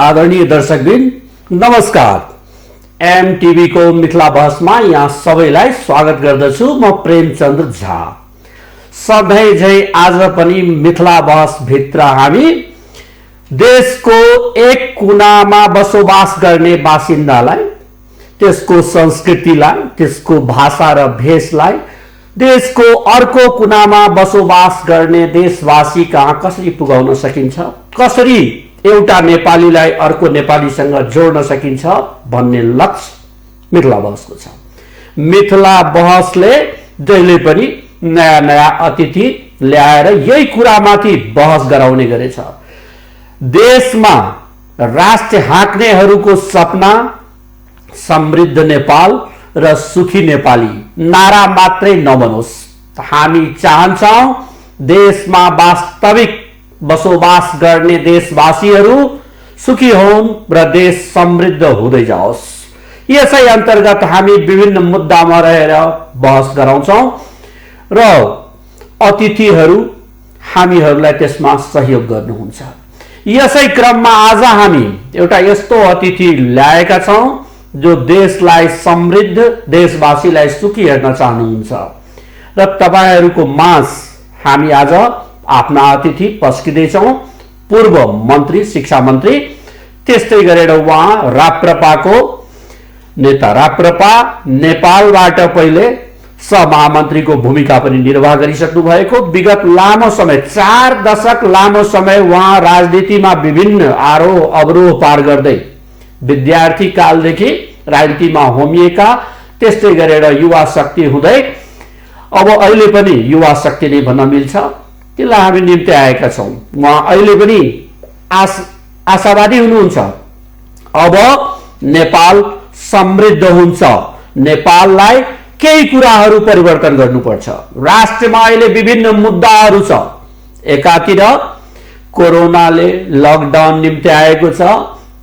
आदरणीय दर्शकबिन नमस्कार। एमटीवी को मिथिला बहसमा यहाँ सबैलाई स्वागत गर्दछु। म प्रेमचन्द्र झा। सधैँ झै आज पनि मिथिला बहस भित्र हामी देशको एक कुनामा बसोबास गर्ने बासिन्दालाई, त्यसको संस्कृतिलाई, त्यसको भाषा र भेषलाई देशको अर्को कुनामा बसोबास गर्ने देशवासी कहाँ कसरी पुगाउन सकिन्छ, कसरी एउटा नेपालीलाई अर्को नेपालीसँग जोड्न सकिन्छ भन्ने लक्ष्य मिथिला बहसको छ। मिथिला बहसले जहिले पनि नयाँ नयाँ अतिथि ल्याएर यही कुरामाथि बहस गराउने गरेछ। देशमा राष्ट्र हाँक्नेहरूको सपना समृद्ध नेपाल र सुखी नेपाली नारा मात्रै नबनोस्। हामी चाहन्छौं देशमा वास्तविक बसोबास गर्ने देशवासीहरू सुखी हुन् र देश समृद्ध हुँदै जाओस्। यसै अन्तर्गत हामी विभिन्न मुद्दामा रहेर बहस गराउँछौं र अतिथिहरू हामीहरूलाई त्यसमा सहयोग गर्नुहुन्छ। यसै क्रममा आज हामी एउटा यस्तो अतिथि ल्याएका छौं जो देशलाई समृद्ध, देशवासीलाई सुखी हेर्न चाहनुहुन्छ र तपाईहरूको माझ हामी आज आफ्ना अतिथि पस्किँदैछौं। पूर्व मन्त्री, शिक्षा मन्त्री, त्यस्तै गरेर उहाँ राप्रपाको नेता, राप्रपा नेपालबाट पहिले सहमहामन्त्रीको भूमिका पनि निर्वाह गरिसक्नु भएको, विगत लामो समय 4 दशक लामो समय उहाँ राजनीतिमा विभिन्न आरोह अवरोह पार गर्दै विद्यार्थी कालदेखि राजनीतिमा होमिएका, त्यस्तै गरेर युवा शक्ति हुँदै अब अहिले पनि युवा शक्ति नै भन्न मिल्छ, त्यसलाई हामी निम्ति आएका छौं। उहाँ अहिले पनि आशावादी हुनुहुन्छ। अब नेपाल समृद्ध हुन्छ, नेपाललाई केही कुराहरू परिवर्तन गर्नुपर्छ। राष्ट्रमा अहिले विभिन्न मुद्दाहरू छ। एकातिर कोरोनाले लकडाउन निम्ति आएको छ,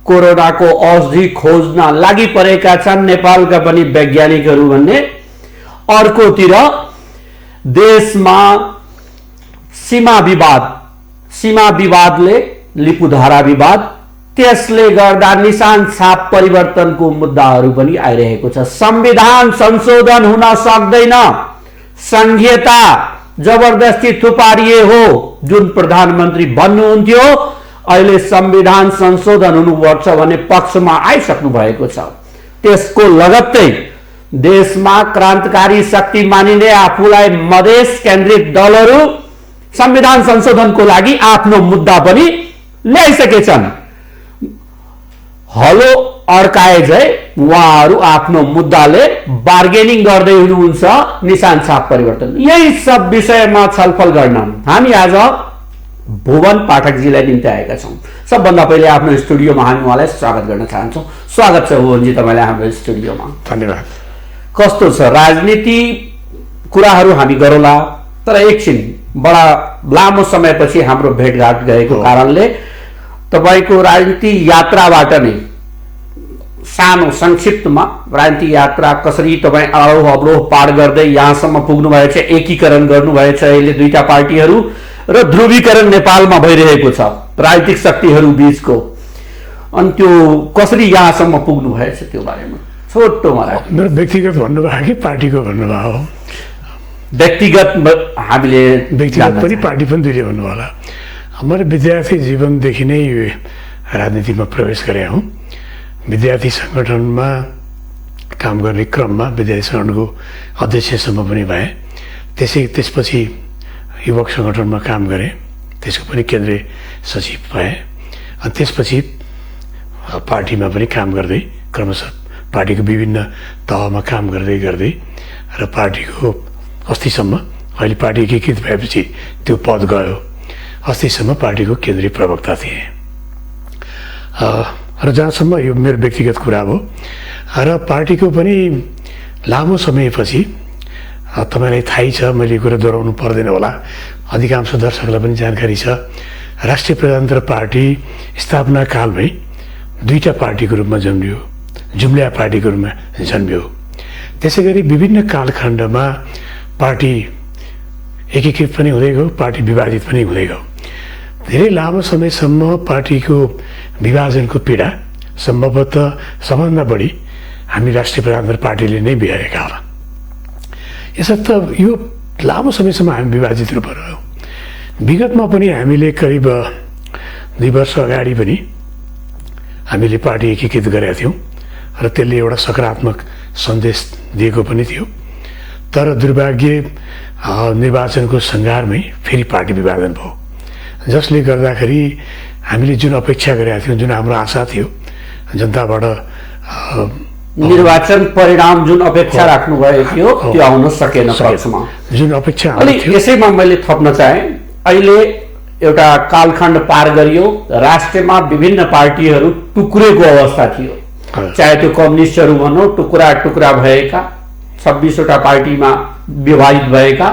कोरोनाको औषधि खोज्न लागि परेका छन् नेपालका पनि वैज्ञानिकहरू भन्ने। अर्कोतिर देशमा सीमा विवादले, लिपुधारा विवाद, त्यसले गर्दा निशान छाप परिवर्तनको मुद्दाहरू पनि आइरहेको छ। संविधान संशोधन हुन सक्दैन, संघीयता जबरदस्ती थुपारिए हो जुन प्रधानमन्त्री भन्नुहुन्थ्यो, अहिले संविधान संशोधन हुनुपर्छ भन्ने पक्षमा आइसक्नु भएको छ। त्यसको लगत्तै देशमा क्रान्तिकारी शक्ति मानिने आफूलाई मधेस केन्द्रित दलहरू संविधान संशोधनको लागि आफ्नो मुद्दा पनि ल्याइसकेछन्। हलो अड्काए झै उहाँहरू आफ्नो मुद्दाले बार्गेनिङ गर्दै हुनुहुन्छ, निशान छाप परिवर्तन। यही सब विषयमा छलफल गर्न हामी आज भुवन पाठकजीलाई निम्ति आएका छौं। सबभन्दा पहिले आफ्नो स्टुडियोमा हामी उहाँलाई स्वागत गर्न चाहन्छौं। स्वागत छ भुवनजी तपाईलाई हाम्रो स्टुडियोमा। धन्यवाद। कस्तो छ राजनीति कुराहरू हामी गरौँला, तर एकछिन बडा लामो समयपछि हाम्रो भेटघाट गएको कारणले तपाईको राजनीति यात्राबाट नै सानो संक्षिप्तमा राजनीति यात्रा कसरी तपाई आरोह अवरोह पार गर्दै यहाँसम्म पुग्नु भएछ, एकीकरण गर्नु भएछ, अहिले दुईटा पार्टीहरू र ध्रुवीकरण नेपालमा भइरहेको छ राजनीतिक शक्तिहरू बीचको, अनि त्यो कसरी यहाँसम्म पुग्नु भएछ त्यो बारेमा छोटो मलाई। मेरो व्यक्तिगत भन्नुभयो कि पार्टीको भन्नुभयो? व्यक्तिगत हामीले व्यक्तिगत पनि पार्टी पनि दुईले भन्नु होला। मैले विद्यार्थी जीवनदेखि नै राजनीतिमा प्रवेश गरे हुँ। विद्यार्थी सङ्गठनमा काम गर्ने क्रममा विद्यार्थी सङ्गठनको अध्यक्षसम्म पनि भए। त्यसपछि युवक सङ्गठनमा काम गरेँ, त्यसको पनि केन्द्रीय सचिव भए। अनि त्यसपछि पार्टीमा पनि काम गर्दै क्रमशः पार्टीको विभिन्न तहमा काम गर्दै गर्दै र पार्टीको अस्तिसम्म, अहिले पार्टी एकीकृत भएपछि त्यो पद गयो, अस्तिसम्म पार्टीको केन्द्रीय प्रवक्ता थिए। र जहाँसम्म यो मेरो व्यक्तिगत कुरा हो र पार्टीको पनि लामो समयपछि तपाईँलाई थाहै छ, मैले यो कुरा दोहोऱ्याउनु पर्दैन होला, अधिकांश दर्शकलाई पनि जानकारी छ, राष्ट्रिय प्रजातन्त्र पार्टी स्थापना कालमै दुईटा पार्टीको रूपमा जन्मियो, जुम्ल्या पार्टीको रूपमा जन्मियो। त्यसै गरी विभिन्न कालखण्डमा पार्टी एकीकृत पनि हुँदै गयो, पार्टी विभाजित पनि हुँदै गयो। धेरै लामो समयसम्म पार्टीको विभाजनको पीडा सम्भवतः सबभन्दा बढी हामी राष्ट्रिय प्रजातन्त्र पार्टीले नै बिहोरेका होला। यसर्थ यो लामो समयसम्म हामी विभाजित रूपमा रह्यौँ। विगतमा पनि हामीले करिब 2 वर्ष अगाडि पनि हामीले पार्टी एकीकृत गरेका थियौँ र त्यसले एउटा सकारात्मक सन्देश दिएको पनि थियो। तर दुर्भाग्य निर्वाचनको सङ्घारमै फेरि पार्टी विभाजन भयो, जसले गर्दाखेरि हामीले जुन अपेक्षा गरेका थियौँ, जुन हाम्रो आशा थियो जनताबाट निर्वाचन परिणाम जुन अपेक्षा राख्नुभएको थियो त्यो आउन सकेन पक्षमा। जुन अपेक्षा अनि यसैमा मैले थप्न चाहेँ, अहिले एउटा कालखण्ड पार गरियो, राष्ट्रमा विभिन्न पार्टीहरू टुक्रेको अवस्था थियो। चाहे त्यो कम्युनिस्टहरू भनौँ, टुक्रा टुक्रा भएका 26वटा पार्टीमा विभाजित भएका,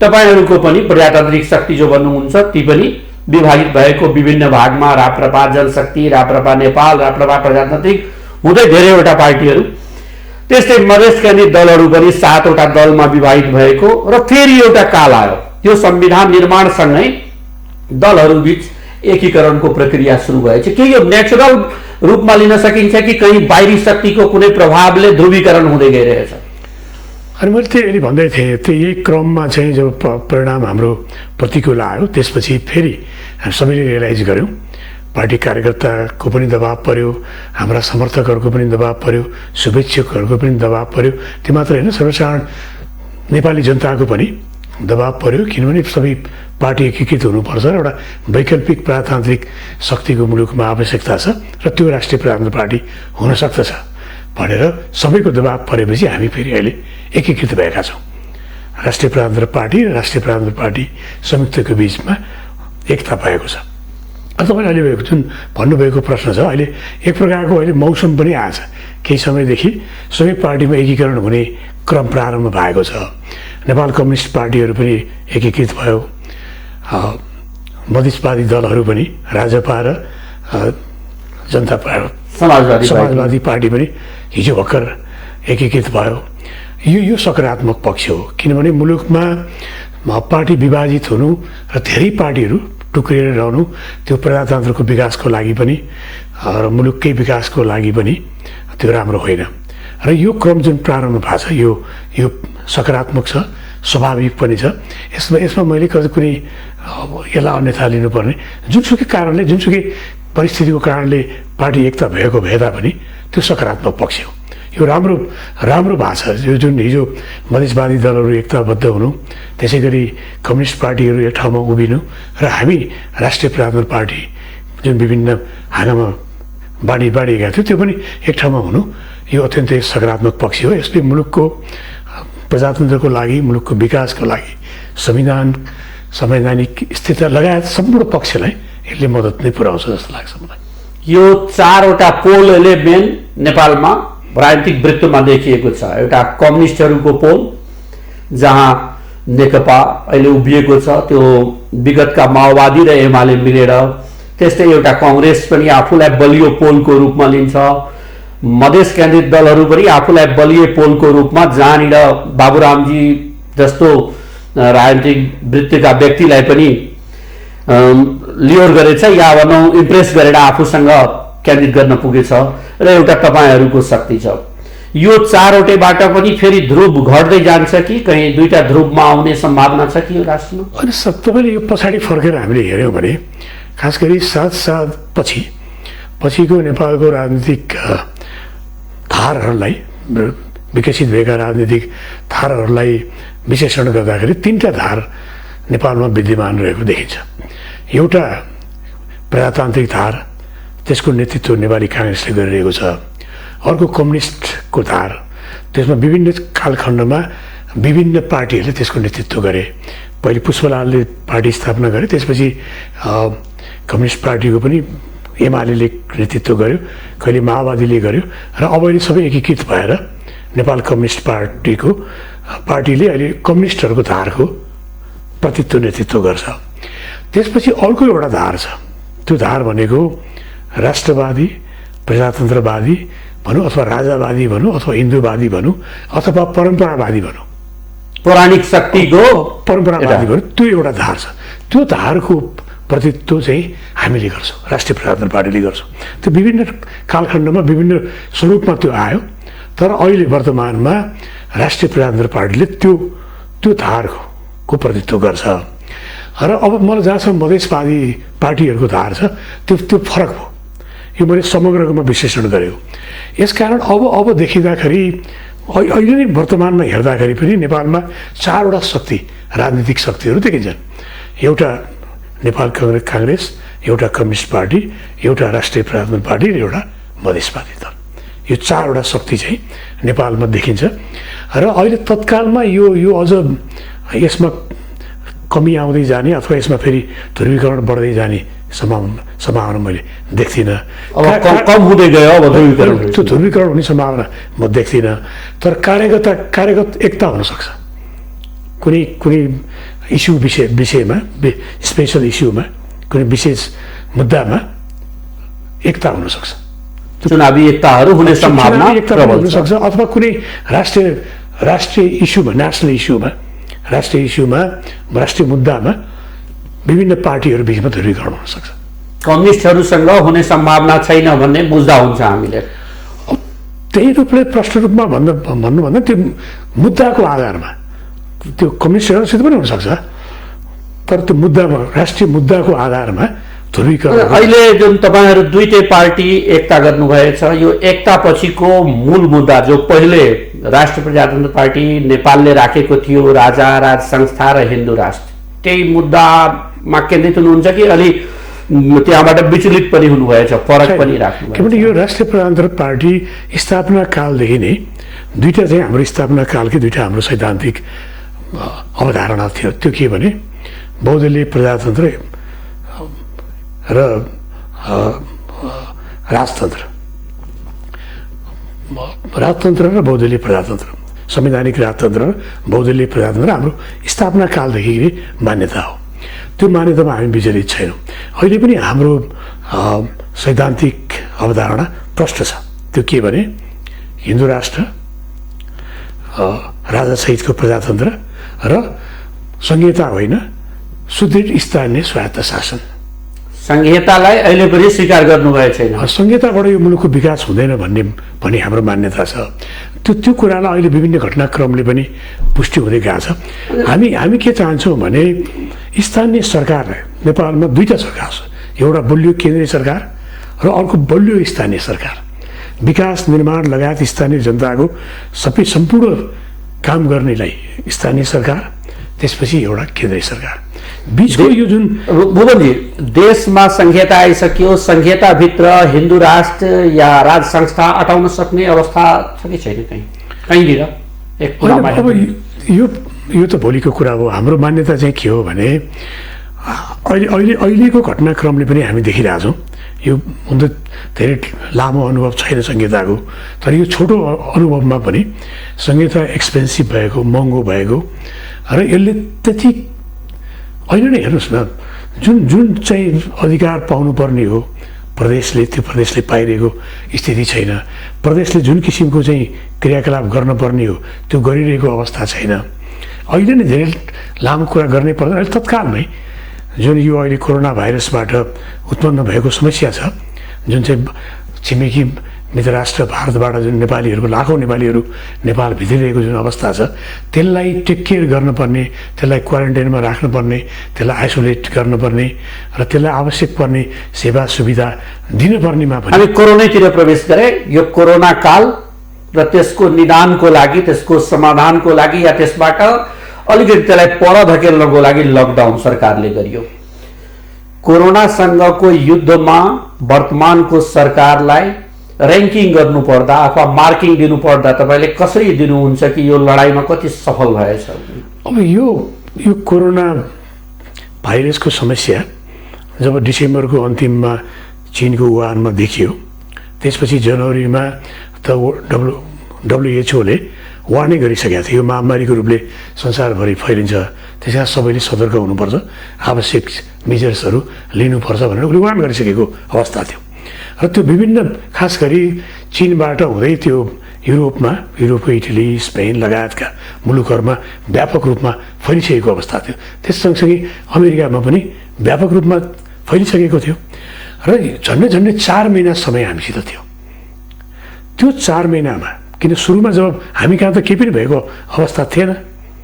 तपाईँहरूको पनि प्रजातान्त्रिक शक्ति जो भन्नुहुन्छ ती पनि विभाजित भएको विभिन्न भागमा, राप्रपा जनशक्ति, राप्रपा नेपाल, राप्रपा प्रजातान्त्रिक हुँदै धेरैवटा पार्टीहरू, त्यस्तै मधेस केन्द्रित दलहरू पनि 7वटा दलमा विभाजित भएको र फेरि एउटा काल आयो। त्यो संविधान निर्माणसँगै दलहरूबीच एकीकरणको प्रक्रिया सुरु भएछ। के यो नेचुरल रूपमा लिन सकिन्छ कि कहीँ बाहिरी शक्तिको कुनै प्रभावले ध्रुवीकरण हुँदै गइरहेछ? अनि मैले त्यही भन्दै थिएँ, त्यो यही क्रममा चाहिँ जब परिणाम हाम्रो प्रतिकूल आयो त्यसपछि फेरि हामी सबैले रियलाइज गऱ्यौँ, पार्टी कार्यकर्ताको पनि दबाब पर्यो, हाम्रा समर्थकहरूको पनि दबाब पर्यो, शुभेच्छुकहरूको पनि दबाब पर्यो। त्यो मात्र होइन, सर्वसाधारण नेपाली जनताको पनि दबाब पर्यो, किनभने सबै पार्टी एकीकृत हुनुपर्छ र एउटा वैकल्पिक प्रजातान्त्रिक शक्तिको मुलुकमा आवश्यकता छ र त्यो राष्ट्रिय प्रजातन्त्र पार्टी हुन सक्दछ भनेर सबैको दबाब परेपछि हामी फेरि अहिले एकीकृत भएका छौँ। राष्ट्रिय प्रजातन्त्र पार्टी र राष्ट्रिय प्रजातन्त्र पार्टी संयुक्तको बिचमा एकता भएको छ। तपाईँले अहिले जुन भन्नुभएको प्रश्न छ, अहिले एक प्रकारको अहिले मौसम पनि आएछ। केही समयदेखि सबै पार्टीमा एकीकरण हुने क्रम प्रारम्भ भएको छ। नेपाल कम्युनिस्ट पार्टीहरू पनि एकीकृत भयो, मधेसवादी दलहरू पनि, राजपा र जनता समाजवादी पार्टी पनि हिजो भर्खर एकीकृत भयो। यो सकारात्मक पक्ष हो, किनभने मुलुकमा पार्टी विभाजित हुनु र धेरै पार्टीहरू टुक्रिएर रहनु त्यो प्रजातन्त्रको विकासको लागि पनि र मुलुककै विकासको लागि पनि त्यो राम्रो होइन। र यो क्रम जुन प्रारम्भ भएको छ यो सकारात्मक छ, स्वाभाविक पनि छ। यसमा मैले कुनै यसलाई अन्यथा लिनुपर्ने, जुनसुकै कारणले, जुनसुकै परिस्थितिको कारणले पार्टी एकता भएको भए तापनि त्यो सकारात्मक पक्ष हो। यो राम्रो भएको छ। यो जुन हिजो मधेसवादी दलहरू एकताबद्ध हुनु, त्यसै गरी कम्युनिस्ट पार्टीहरू एक ठाउँमा उभिनु र हामी राष्ट्रिय प्रजातन्त्र पार्टी जुन विभिन्न हाँगामा बाँडिएका थियो त्यो पनि एक ठाउँमा हुनु, यो अत्यन्तै सकारात्मक पक्ष हो। यसले मुलुकको प्रजातन्त्रको लागि, मुलुकको विकासको लागि, संवैधानिक स्थिरता लगायत सम्पूर्ण पक्षलाई यसले मद्दत नै पुर्याउँछ जस्तो लाग्छ मलाई। यो 4वटा पोलले मेन नेपालमा राजनीतिक वृत्तमा देखिएको छ। एउटा कम्युनिस्टहरूको पोल जहाँ नेकपा अहिले उभिएको छ, त्यो विगतका माओवादी र एमाले मिलेर, त्यस्तै एउटा कांग्रेस पनि आफूलाई बलियो पोलको रूपमा लिन्छ, मधेस केन्द्रित दलहरू पनि आफूलाई बलियो पोलको रूपमा, जहाँनिर बाबुरामजी जस्तो राजनीतिक वृत्तिका व्यक्तिलाई पनि लियोर गरेछ या भनौँ इम्प्रेस गरेर आफूसँग केन्द्रित गर्न पुगेछ र एउटा तपाईँहरूको शक्ति छ। यो 4वटैबाट पनि फेरि ध्रुव घट्दै जान्छ कि कहीँ 2टा ध्रुवमा आउने सम्भावना छ कि यो राष्ट्रमा? अनि तपाईँले यो पछाडि फर्केर हामीले हेऱ्यौँ भने खास गरी 7 साल पछिको नेपालको राजनीतिक धारहरूलाई, विकसित भएका राजनीतिक धारहरूलाई विश्लेषण गर्दाखेरि 3टा धार नेपालमा विद्यमान रहेको देखिन्छ। एउटा प्रजातान्त्रिक धार, त्यसको नेतृत्व नेपाली काङ्ग्रेसले गरिरहेको छ। अर्को कम्युनिस्टको धार, त्यसमा विभिन्न कालखण्डमा विभिन्न पार्टीहरूले त्यसको नेतृत्व गरे। पहिले पुष्पलालले पार्टी स्थापना गरे, त्यसपछि कम्युनिस्ट पार्टीको पनि एमाले नेतृत्व गर्यो, कहिले माओवादीले गर्यो र अब अहिले सबै एकीकृत भएर नेपाल कम्युनिस्ट पार्टीले अहिले कम्युनिस्टहरूको धारको नेतृत्व गर्छ। त्यसपछि अर्को एउटा धार छ, त्यो धार भनेको राष्ट्रवादी, प्रजातन्त्रवादी भनौँ अथवा राजावादी भनौँ अथवा हिन्दूवादी भनौँ अथवा परम्परावादी भनौँ, पौराणिक शक्तिको परम्परावादी भनौँ, त्यो एउटा धार छ। त्यो धारको प्रतिनिधित्व चाहिँ हामीले गर्छौँ, राष्ट्रिय प्रजातन्त्र पार्टीले गर्छौँ। त्यो विभिन्न कालखण्डमा विभिन्न स्वरूपमा त्यो आयो, तर अहिले वर्तमानमा राष्ट्रिय प्रजातन्त्र पार्टीले त्यो धारको प्रतिनिधित्व गर्छ। र अब मलाई जहाँसम्म मधेसवादी पार्टीहरूको धार छ त्यो फरक भयो। यो मैले समग्रमा विश्लेषण गरेको। यसकारण अब देखिँदाखेरि अहिले नै वर्तमानमा हेर्दाखेरि पनि नेपालमा 4वटा शक्ति, राजनीतिक शक्तिहरू देखिन्छन्। एउटा नेपाल काङ्ग्रेस, एउटा कम्युनिस्ट पार्टी, एउटा राष्ट्रिय प्रजातन्त्र पार्टी र एउटा मधेसवादी दल। यो 4वटा शक्ति चाहिँ नेपालमा देखिन्छ। र अहिले तत्कालमा यो अझ यसमा कमी आउँदै जाने अथवा यसमा फेरि ध्रुवीकरण बढ्दै जाने सम्भावना मैले देख्दिनँ। कम हुँदै गयो अब ध्रुवीकरण। त्यो ध्रुवीकरण हुने सम्भावना म देख्दिनँ। तर कार्यगत एकता हुनसक्छ। कुनै इस्यु विषयमा, स्पेसल इस्युमा, कुनै विशेष मुद्दामा एकता हुनसक्छ। चुनावी एकताहरू हुने सम्भावना हुनसक्छ। अथवा कुनै राष्ट्रिय इस्युमा, नेसनल इस्युमा, राष्ट्रिय मुद्दामा विभिन्न पार्टीहरू बिचमा ध्रुवीकरण हुनसक्छ। कम्युनिस्टहरूसँग हुने सम्भावना छैन भन्ने बुझ्दा हुन्छ हामीले। त्यही रूपले प्रश्न रूपमा भन्नुभन्दा त्यो मुद्दाको आधारमा त्यो कम्युनिस्टहरूसित पनि हुनसक्छ, तर त्यो मुद्दामा, राष्ट्रिय मुद्दाको आधारमा ध्रुवीकरण। अहिले जुन तपाईँहरू दुईटै पार्टी एकता गर्नुभएछ, यो एकता पछिको मूल मुद्दा जो पहिले राष्ट्रिय प्रजातन्त्र पार्टी नेपालले राखेको थियो, राजा, राज संस्था र हिन्दू राष्ट्र, त्यही मुद्दामा केन्द्रित हुनुहुन्छ कि अलि त्यहाँबाट विचलित पनि हुनुभएछ, फरक पनि राख्नु? किनभने यो राष्ट्रिय प्रजातन्त्र पार्टी स्थापना कालदेखि नै दुईवटा चाहिँ हाम्रो स्थापना कालकै दुईवटा हाम्रो सैद्धान्तिक अवधारणा थियो। त्यो के भने बहुदलीय प्रजातन्त्र र राजतन्त्र र बहुदलीय प्रजातन्त्र, संवैधानिक राजतन्त्र र बहुदलीय प्रजातन्त्र हाम्रो स्थापना कालदेखि मान्यता हो। त्यो मान्यतामा हामी विचलित छैनौँ। अहिले पनि हाम्रो सैद्धान्तिक अवधारणा प्रष्ट छ। त्यो के भने हिन्दू राष्ट्र, राजासहितको प्रजातन्त्र र संहिता होइन, सुदृढ स्थानीय स्वायत्त शासन। संहितालाई अहिले पनि स्वीकार गर्नुभएको छैन। संहिताबाट यो मुलुकको विकास हुँदैन भन्ने हाम्रो मान्यता छ। त्यो कुरालाई अहिले विभिन्न घटनाक्रमले पनि पुष्टि हुँदै गएको छ। हामी के चाहन्छौँ भने स्थानीय सरकार, नेपालमा दुईवटा सरकार छ, एउटा बलियो केन्द्रीय सरकार र अर्को बलियो स्थानीय सरकार। विकास, निर्माण लगायत स्थानीय जनताको सबै सम्पूर्ण काम गर्नेलाई स्थानीय सरकार, त्यसपछि एउटा केन्द्रीय सरकार। बीचको यो जुन भुवनजी, देशमा संहिता आइसक्यो, संहिताभित्र हिन्दू राष्ट्र या राज संस्था अटाउन सक्ने अवस्था छ कि छैन कहीँनिर? अब यो त भोलिको कुरा हो। हाम्रो मान्यता चाहिँ के हो भने अहिलेको घटनाक्रमले पनि हामी देखिरहेछौँ। यो हुन त धेरै लामो अनुभव छैन संहिताको, तर यो छोटो अनुभवमा पनि संहिता एक्सपेन्सिभ भएको, महँगो भएको र यसले त्यति अहिले नै हेर्नुहोस् न, जुन चाहिँ अधिकार पाउनुपर्ने हो प्रदेशले, त्यो प्रदेशले पाइरहेको स्थिति छैन। प्रदेशले जुन किसिमको चाहिँ क्रियाकलाप गर्नुपर्ने हो त्यो गरिरहेको अवस्था छैन। अहिले नै धेरै लामो कुरा गर्नै पर्दैन। अहिले तत्कालमै जुन यो अहिले कोरोना भाइरसबाट उत्पन्न भएको समस्या छ, जुन चाहिँ छिमेकी मित्र राष्ट्र भारतबाट जुन नेपालीहरूको लाखौँ नेपालीहरू नेपाल भित्रिरहेको जुन अवस्था छ, त्यसलाई टेक केयर गर्नुपर्ने, त्यसलाई क्वारेन्टाइनमा राख्नुपर्ने, त्यसलाई आइसोलेट गर्नुपर्ने र त्यसलाई आवश्यक पर्ने सेवा सुविधा दिनुपर्नेमा पनि हामी कोरोनातिर प्रवेश गरे। यो कोरोना काल र त्यसको निदानको लागि, त्यसको समाधानको लागि या त्यसबाट अलिकति त्यसलाई पर धकेल्नको लागि लकडाउन सरकारले गरियो। कोरोनासँगको युद्धमा वर्तमानको सरकारलाई र्याङ्किङ गर्नुपर्दा अथवा मार्किङ दिनुपर्दा तपाईँले कसरी दिनुहुन्छ कि यो लडाइँमा कति सफल भएछ? अब यो कोरोना भाइरसको समस्या जब डिसेम्बरको अन्तिममा चीनको वुहानमा देखियो, त्यसपछि जनवरीमा त WHO ले वार्नै गरिसकेको थियो, यो महामारीको रूपले संसारभरि फैलिन्छ, त्यसका सबैले सतर्क हुनुपर्छ, आवश्यक मेजर्सहरू लिनुपर्छ भनेर उसले वार्न गरिसकेको अवस्था थियो। र त्यो विभिन्न खास गरी चीनबाट हुँदै त्यो युरोपको इटली स्पेन लगायतका मुलुकहरूमा व्यापक रूपमा फैलिसकेको अवस्था थियो। त्यस सँगसँगै अमेरिकामा पनि व्यापक रूपमा फैलिसकेको थियो र झन्डै 4 महिना समय हामीसित थियो। त्यो 4 महिनामा किन सुरुमा जब हामी कहाँ त केही पनि भएको अवस्था थिएन,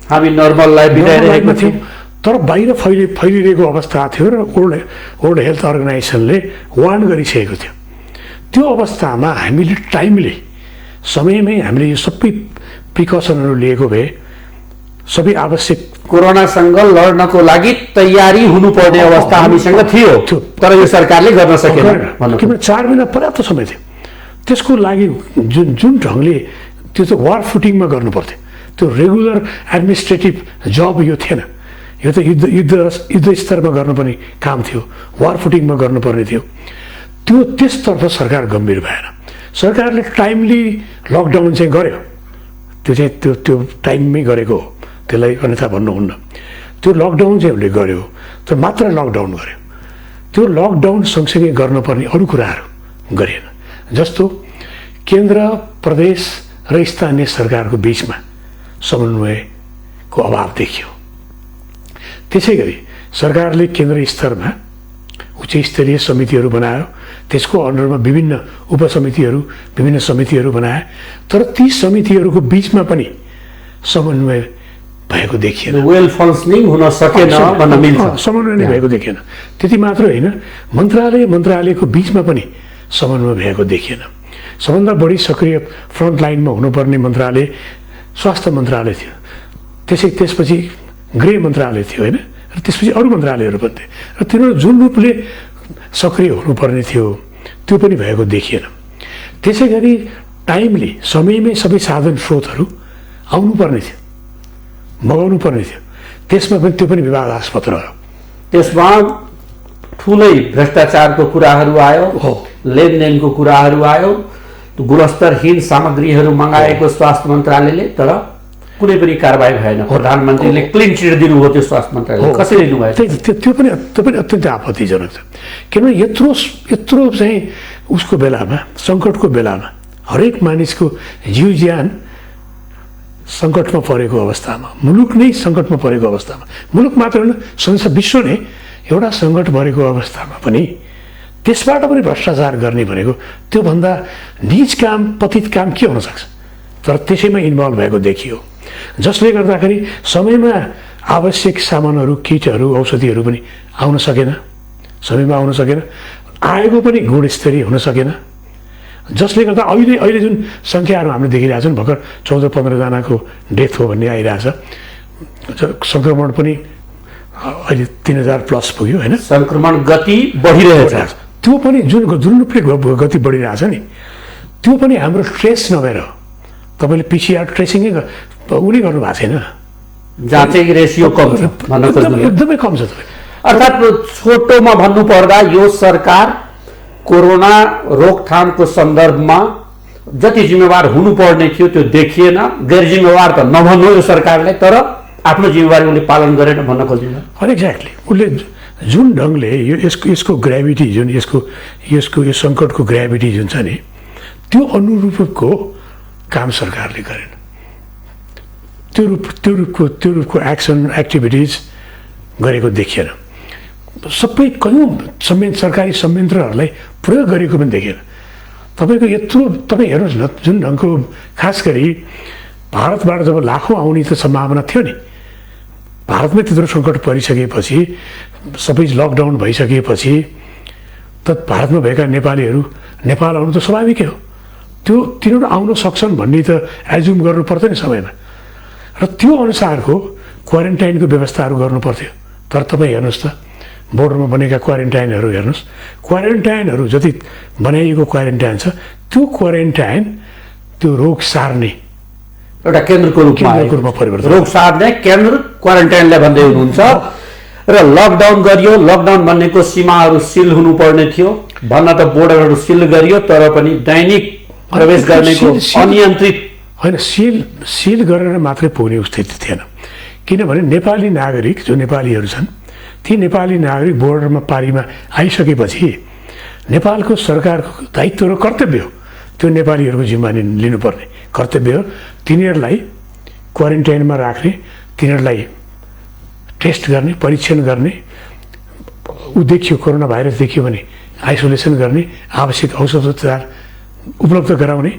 हामी नर्मल लाइफ बिताइरहेको थियौँ, तर बाहिर फैलिरहेको अवस्था थियो र वर्ल्ड हेल्थ अर्गनाइजेसनले वार्न गरिसकेको थियो। त्यो अवस्थामा हामीले टाइमली समयमै हामीले यो सबै प्रिकसनहरू लिएको भए सबै आवश्यक कोरोनासँग लड्नको लागि तयारी हुनुपर्ने अवस्था हामीसँग थियो, तर यो सरकारले गर्न सकेन। किनभने 4 महिना पर्याप्त समय थियो। त्यसको लागि जुन ढङ्गले त्यो त वार फुटिङमा गर्नु पर्थ्यो, त्यो रेगुलर एडमिनिस्ट्रेटिभ जब यो थिएन। यो त युद्ध स्तरमा गर्नुपर्ने काम थियो, वार फुटिङमा गर्नुपर्ने थियो। त्यसतर्फ सरकार गम्भीर भएन। सरकारले टाइमली लकडाउन चाहिँ गर्यो, त्यो टाइममै गरेको हो, त्यसलाई अन्यथा भन्नुहुन्न। त्यो लकडाउन चाहिँ उसले गर्यो, तर मात्र लकडाउन गर्यो। त्यो लकडाउन सँगसँगै गर्नुपर्ने अरू कुराहरू गरेन। जस्तो केन्द्र प्रदेश र स्थानीय सरकारको बिचमा समन्वयको अभाव देखियो। त्यसै गरी सरकारले केन्द्र स्तरमा उच्च स्तरीय समितिहरू बनायो, त्यसको अन्डरमा विभिन्न उपसमितिहरू विभिन्न समितिहरू बनाए, तर ती समितिहरूको बिचमा पनि समन्वय भएको देखिएन। वेल फङ्सनिङ हुन सकेन भन्न मिल्छ। समन्वय नै भएको देखिएन। त्यति मात्र होइन, मन्त्रालयको बिचमा पनि समन्वय भएको देखिएन। सबभन्दा बढी सक्रिय फ्रन्ट लाइनमा हुनुपर्ने मन्त्रालय स्वास्थ्य मन्त्रालय थियो, त्यसपछि गृह मन्त्रालय थियो होइन, र त्यसपछि अरू मन्त्रालयहरू पनि थिए, र तिनीहरू जुन रूपले सक्रिय हुनुपर्ने थियो त्यो पनि भएको देखिएन। त्यसै गरी टाइमली समयमै सबै साधन स्रोतहरू आउनुपर्ने थियो, मगाउनु पर्ने थियो, त्यसमा पनि त्यो पनि विवादास्पद रह्यो। त्यसमा ठुलै भ्रष्टाचारको कुराहरू आयो, लेनदेनको कुराहरू आयो, गुणस्तरहीन सामग्रीहरू मगाएको स्वास्थ्य मन्त्रालयले, तर कुनै पनि कारबाही भएन। प्रधानमन्त्रीले क्लिन चिट दिनुभयो त्यो स्वास्थ्य मन्त्रालयले, कसरी लिनुभयो? त्यो पनि अत्यन्तै आपत्तिजनक छ। किनभने यत्रो चाहिँ उसको बेलामा, सङ्कटको बेलामा हरेक मानिसको जीव ज्यान सङ्कटमा परेको अवस्थामा, मुलुक नै सङ्कटमा परेको अवस्थामा, मुलुक मात्र होइन संसार विश्व नै एउटा सङ्कट परेको अवस्थामा पनि त्यसबाट पनि भ्रष्टाचार गर्ने भनेको त्योभन्दा नीच काम, पतित काम के हुन सक्छ? तर त्यसैमा इन्भल्भ भएको देखियो, जसले गर्दाखेरि समयमा आवश्यक सामानहरू, किटहरू, औषधिहरू पनि आउन सकेन, समयमा आउन सकेन, आएको पनि गुणस्तरीय हुन सकेन, जसले गर्दा अहिले जुन सङ्ख्याहरू हामीले देखिरहेका छौँ, भर्खर 14-15 जनाको डेथ हो भन्ने आइरहेछ। सङ्क्रमण पनि अहिले 3000 प्लस पुग्यो होइन, सङ्क्रमण गति बढिरहेछ। त्यो पनि जुन रूपले गति बढिरहेछ नि, त्यो पनि हाम्रो ट्रेस नभएर तपाईँले पिसिआर ट्रेसिङै उनी गर्नु भएको छैन, जाँचेको रेसियो कम छ, एकदमै कम छ। अर्थात् छोटोमा भन्नुपर्दा यो सरकार कोरोना रोकथामको सन्दर्भमा जति जिम्मेवार हुनुपर्ने थियो त्यो देखिएन। गैर जिम्मेवार त नभन्नु यो सरकारलाई, तर आफ्नो जिम्मेवारी उसले पालन गरेन भन्न खोजिन्छ। एक्ज्याक्टली, उसले जुन ढङ्गले यसको ग्राभिटी, जुन यो सङ्कटको ग्राभिटी जुन छ नि, त्यो अनुरूपको काम सरकारले गरेन। त्यो रूपको एक्टिभिटिज गरेको देखिएन। सबै कयौँ सरकारी संयन्त्रहरूलाई प्रयोग गरेको पनि देखिएन। तपाईँ हेर्नुहोस् न, जुन ढङ्गको खास गरी भारतबाट जब लाखौँ आउने त सम्भावना थियो नि, भारतमै त्यत्रो सङ्कट परिसकेपछि, सबै लकडाउन भइसकेपछि त भारतमा भएका नेपालीहरू नेपाल आउनु त स्वाभाविकै हो। तिनीहरू आउन सक्छन् भन्ने त एज्युम गर्नु पर्थ्यो नि समयमा, र त्यो अनुसारको क्वारेन्टाइनको व्यवस्थाहरू गर्नु पर्थ्यो। तर तपाईँ हेर्नुहोस् त, बोर्डरमा बनेका क्वारेन्टाइनहरू हेर्नुहोस्, क्वारेन्टाइनहरू जति बनाइएको क्वारेन्टाइन छ, त्यो क्वारेन्टाइन त्यो रोग सार्ने एउटा केन्द्रको रूपमा परिवर्तन, रोग सार्ने केन्द्र क्वारेन्टाइनलाई भन्दै हुनुहुन्छ। र लकडाउन गरियो, लकडाउन भन्नेको सीमाहरू सिल हुनुपर्ने थियो, भन्न त बोर्डरहरू सिल गरियो, तर पनि दैनिक प्रवेश गर्नेको अनियन्त्रित होइन, सिल गरेर मात्रै पुग्ने स्थिति थिएन। किनभने नेपाली नागरिक जो नेपालीहरू छन्, ती नेपाली नागरिक बोर्डरमा पारीमा आइसकेपछि नेपालको सरकारको दायित्व र कर्तव्य हो त्यो नेपालीहरूको जिम्मा लिनुपर्ने, कर्तव्य हो। तिनीहरूलाई क्वारेन्टाइनमा राख्ने, तिनीहरूलाई टेस्ट गर्ने, परीक्षण गर्ने, ऊ देखियो कोरोना भाइरस देखियो भने आइसोलेसन गर्ने, आवश्यक औषधोपचार उपलब्ध गराउने,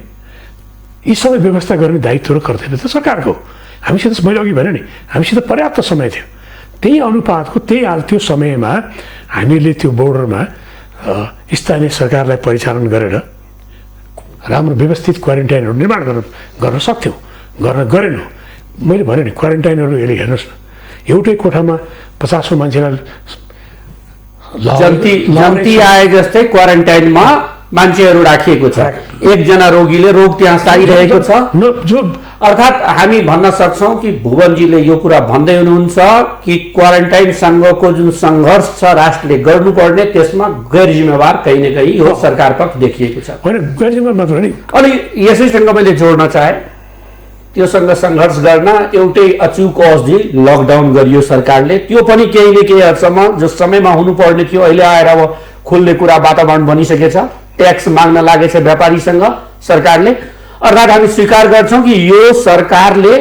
यी सबै व्यवस्था गर्ने दायित्व र कर्तव्य त सरकारको हो। हामीसित मैले अघि भने नि, हामीसित पर्याप्त समय थियो। त्यही अनुपातको त्यो समयमा हामीले त्यो बोर्डरमा स्थानीय सरकारलाई परिचालन गरेर राम्रो व्यवस्थित क्वारेन्टाइनहरू निर्माण गर्न सक्थ्यौँ, गरेनौँ। मैले भने नि क्वारेन्टाइनहरू हेर्नुहोस् न, एउटै कोठामा 50 मान्छेलाई जन्ती आए जस्तै क्वारेन्टाइनमा मान्छेहरू राखिएको छ। एकजना रोगीले रोग त्यहाँ सारिरहेको छ। अर्थात् हामी भन्न सक्छौँ कि भुवनजीले यो कुरा भन्दै हुनुहुन्छ कि क्वारेन्टाइनसँगको जुन सङ्घर्ष छ राष्ट्रले गर्नुपर्ने, त्यसमा गैर जिम्मेवार कहीँ न कहीँ यो सरकार पक्ष देखिएको छ। होइन, गैर जिम्मेवार मात्र नि। अनि यसैसँग मैले जोड्न चाहे, त्योसँग सङ्घर्ष गर्न एउटै अचुक औषधि लकडाउन गरियो सरकारले। त्यो पनि केही न केही हदसम्म जो समयमा हुनुपर्ने थियो अहिले आएर अब खुल्ने कुरा वातावरण बनिसकेछ। ट्याक्स माग्न लागेछ व्यापारीसँग सरकारले। अर्थात् हामी स्वीकार गर्छौँ कि यो सरकारले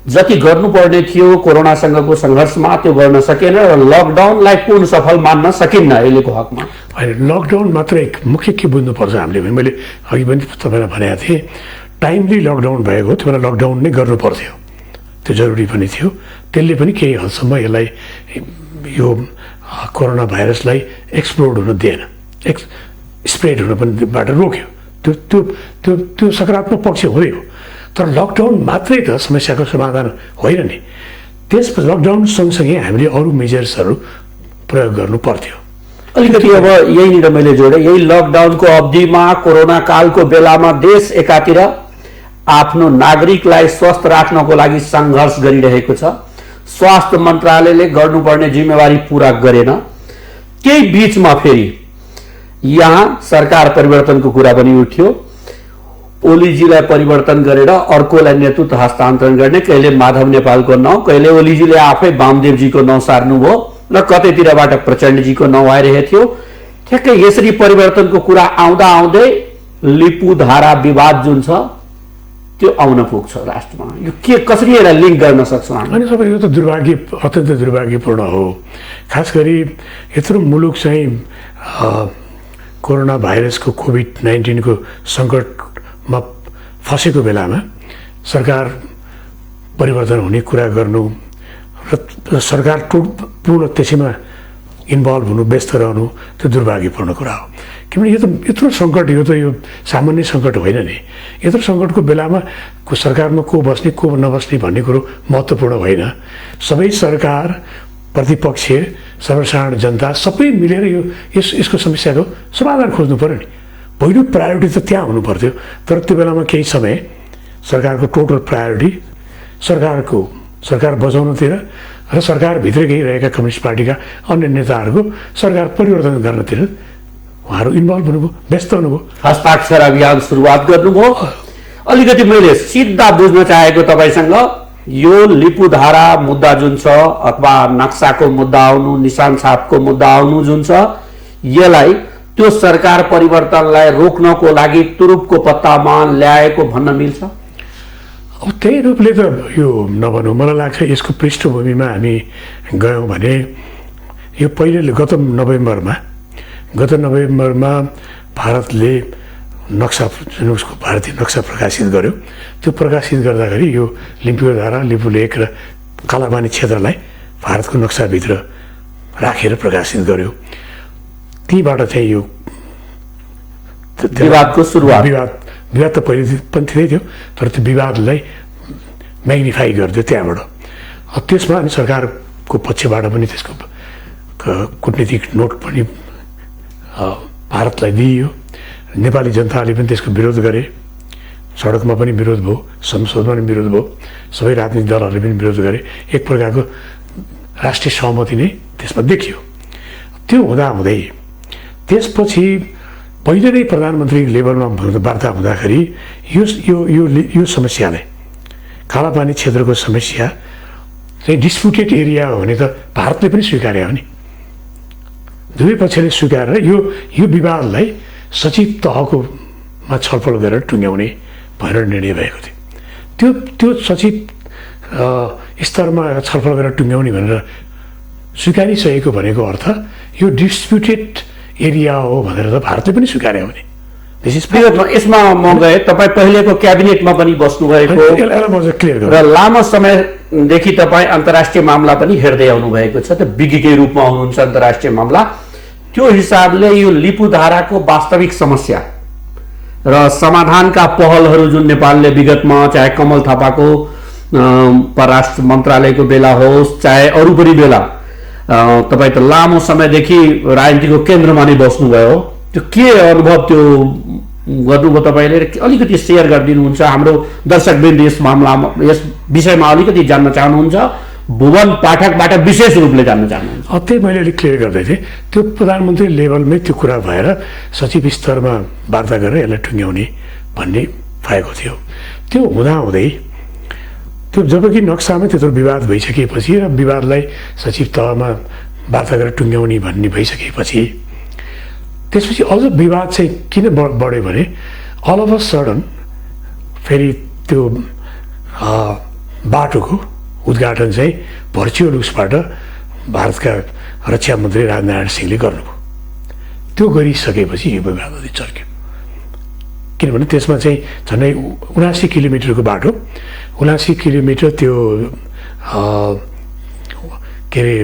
जति गर्नुपर्ने थियो कोरोनासँगको सङ्घर्षमा त्यो गर्न सकेन र लकडाउनलाई पूर्ण सफल मान्न सकिन्न अहिलेको हकमा। होइन, लकडाउन मात्र एक मुख्य के बुझ्नुपर्छ हामीले, मैले अघि पनि तपाईँलाई भनेको थिएँ, टाइमली लकडाउन भएको त्यो बेला लकडाउन नै गर्नु पर्थ्यो, त्यो जरुरी पनि थियो। त्यसले पनि केही हदसम्म यसलाई यो कोरोना भाइरसलाई एक्सप्लोड हुन दिएन, स्प्रेड हुन पनि बाट रोक्यो। त्यो सकारात्मक पक्ष हो। तर लकडाउन मात्रै त समस्याको समाधान होइन नि। त्यसपछि लकडाउन सँगसँगै हामीले अरू मेजर्सहरू प्रयोग गर्नु पर्थ्यो। अलिकति अब यहीँनिर मैले जोडेँ, यही लकडाउनको अवधिमा कोरोना कालको बेलामा देश एकातिर आफ्नो नागरिकलाई स्वस्थ राख्नको लागि सङ्घर्ष गरिरहेको छ। स्वास्थ्य मन्त्रालयले गर्नुपर्ने जिम्मेवारी पुरा गरेन। त्यही बिचमा फेरि यहाँ सरकार परिवर्तनको कुरा पनि उठ्यो। ओलीजीलाई परिवर्तन गरेर अर्कोलाई नेतृत्व हस्तान्तरण गर्ने, कहिले माधव नेपालको नाउँ, कहिले ओलीजीले आफै वामदेवजीको नाउँ सार्नुभयो र कतैतिरबाट प्रचण्डजीको नाउँ आइरहेको थियो। ठ्याक्कै यसरी परिवर्तनको कुरा आउँदा आउँदै लिपुधारा विवाद जुन छ त्यो आउन पुग्छ राष्ट्रमा। यो के कसरी यसलाई लिङ्क गर्न सक्छौँ हामी? अनि सबै यो त अत्यन्त दुर्भाग्यपूर्ण हो। खास गरी यत्रो मुलुक चाहिँ कोरोना भाइरसको कोभिड-19 सङ्कटमा फँसेको बेलामा सरकार परिवर्तन हुने कुरा गर्नु र सरकार पूर्ण त्यसैमा इन्भल्भ हुनु, व्यस्त रहनु, त्यो दुर्भाग्यपूर्ण कुरा हो। किनभने यो त यत्रो सङ्कट, यो सामान्य सङ्कट होइन नि। यत्रो सङ्कटको बेलामा सरकारमा को बस्ने को नबस्ने भन्ने कुरो महत्त्वपूर्ण होइन। सबै सरकार, प्रतिपक्ष, सर्वसाधारण जनता सबै मिलेर यसको समस्याको समाधान खोज्नु पऱ्यो नि। पहिलो प्रायोरिटी त त्यहाँ हुनु पर्थ्यो। तर त्यो बेलामा केही समय सरकारको टोटल प्रायोरिटी सरकार बचाउनुतिर र सरकारभित्रकै रहेका कम्युनिस्ट पार्टीका अन्य नेताहरूको सरकार परिवर्तन गर्नतिर उहाँहरू इन्भल्भ हुनुभयो, व्यस्त हुनुभयो। हस्ताक्षर अभियान सुरुवात गर्नुभयो। अलिकति मैले सिधा बुझ्न चाहेको तपाईँसँग, यो लिपुधारा मुद्दा जुन छ अथवा नक्साको मुद्दा आउनु, निशान छापको मुद्दा आउनु जुन छ, यसलाई त्यो सरकार परिवर्तनलाई रोक्नको लागि तुरुपको पत्तामा ल्याएको भन्न मिल्छ? अब त्यही रूपले त यो नभनौँ। मलाई लाग्छ यसको पृष्ठभूमिमा हामी गयौँ भने यो पहिले गत नोभेम्बरमा भारतले नक्सा जुन उसको भारतीय नक्सा प्रकाशित गर्यो। त्यो प्रकाशित गर्दाखेरि यो लिपुधारा, लिपुलेख र कालापानी क्षेत्रलाई भारतको नक्साभित्र राखेर प्रकाशित गर्यो। तीबाट चाहिँ यो विवादको सुरुवात। विवाद त पहिले पनि थिएकै थियो, तर त्यो विवादलाई म्याग्निफाई गरिदियो त्यहाँबाट। त्यसमा अनि सरकारको पक्षबाट पनि त्यसको कुटनीतिक नोट पनि भारतलाई दिइयो। नेपाली जनताले पनि त्यसको विरोध गरे, सडकमा पनि विरोध भयो, संसदमा पनि विरोध भयो, सबै राजनीतिक दलहरूले पनि विरोध गरे। एक प्रकारको राष्ट्रिय सहमति नै त्यसमा देखियो। त्यो हुँदाहुँदै त्यसपछि पहिले नै प्रधानमन्त्री लेभलमा वार्ता हुँदाखेरि यो समस्यालाई, कालापानी क्षेत्रको समस्या चाहिँ डिस्प्युटेड एरिया हो भने त भारतले पनि स्वीकार्यो हो नि। दुवै पक्षले स्वीकारेर यो विवादलाई सचिव तहकोमा छलफल गरेर टुङ्ग्याउने भनेर निर्णय भएको थियो। त्यो त्यो सचिव स्तरमा छलफल गरेर टुङ्ग्याउने भनेर स्वीकारिसकेको भनेको अर्थ यो डिस्प्युटेड एरिया हो भनेर त भारतले पनि स्वीकार्यो भने विगतमा यसमा म गए तपाईँ पहिलेको क्याबिनेटमा पनि बस्नुभएको क्लियर र लामो समयदेखि तपाईँ अन्तर्राष्ट्रिय मामला पनि हेर्दै आउनुभएको छ, त विज्ञकै रूपमा हुनुहुन्छ अन्तर्राष्ट्रिय मामला। त्यो हिसाबले यो लिपुधाराको वास्तविक समस्या र समाधानका पहलहरू जुन नेपालले विगतमा चाहे कमल थापाको परराष्ट्र मन्त्रालयको बेला होस् चाहे अरू पनि बेला तपाईँ त लामो समयदेखि राजनीतिको केन्द्रमा नै बस्नुभयो, त्यो के अनुभव त्यो गर्नुभयो तपाईँले अलिकति सेयर गरिदिनुहुन्छ हाम्रो दर्शकवृन्द यस मामलामा यस विषयमा अलिकति जान्न चाहनुहुन्छ, भुवन पाठकबाट विशेष रूपले जान्न चाहनुहुन्छ? त्यही मैले अलिक क्लियर गर्दै थिएँ। त्यो प्रधानमन्त्री लेभलमै त्यो कुरा भएर सचिव स्तरमा वार्ता गरेर यसलाई टुङ्ग्याउने भन्ने भएको थियो। त्यो हुँदाहुँदै त्यो जबकि नक्सामै त्यत्रो विवाद भइसकेपछि र विवादलाई सचिव तहमा वार्ता गरेर टुङ्ग्याउने भन्ने भइसकेपछि त्यसपछि अझ विवाद चाहिँ किन बढ्यो भने अल अफ अ सडन फेरि त्यो बाटोको उद्घाटन चाहिँ भर्चुअल उसबाट भारतका रक्षा मन्त्री राजनारायण सिंहले गर्नुभयो। त्यो गरिसकेपछि यो विवाद अझै चर्क्यो, किनभने त्यसमा चाहिँ झन्डै 79 किलोमिटरको बाटो, 79 किलोमिटर त्यो के अरे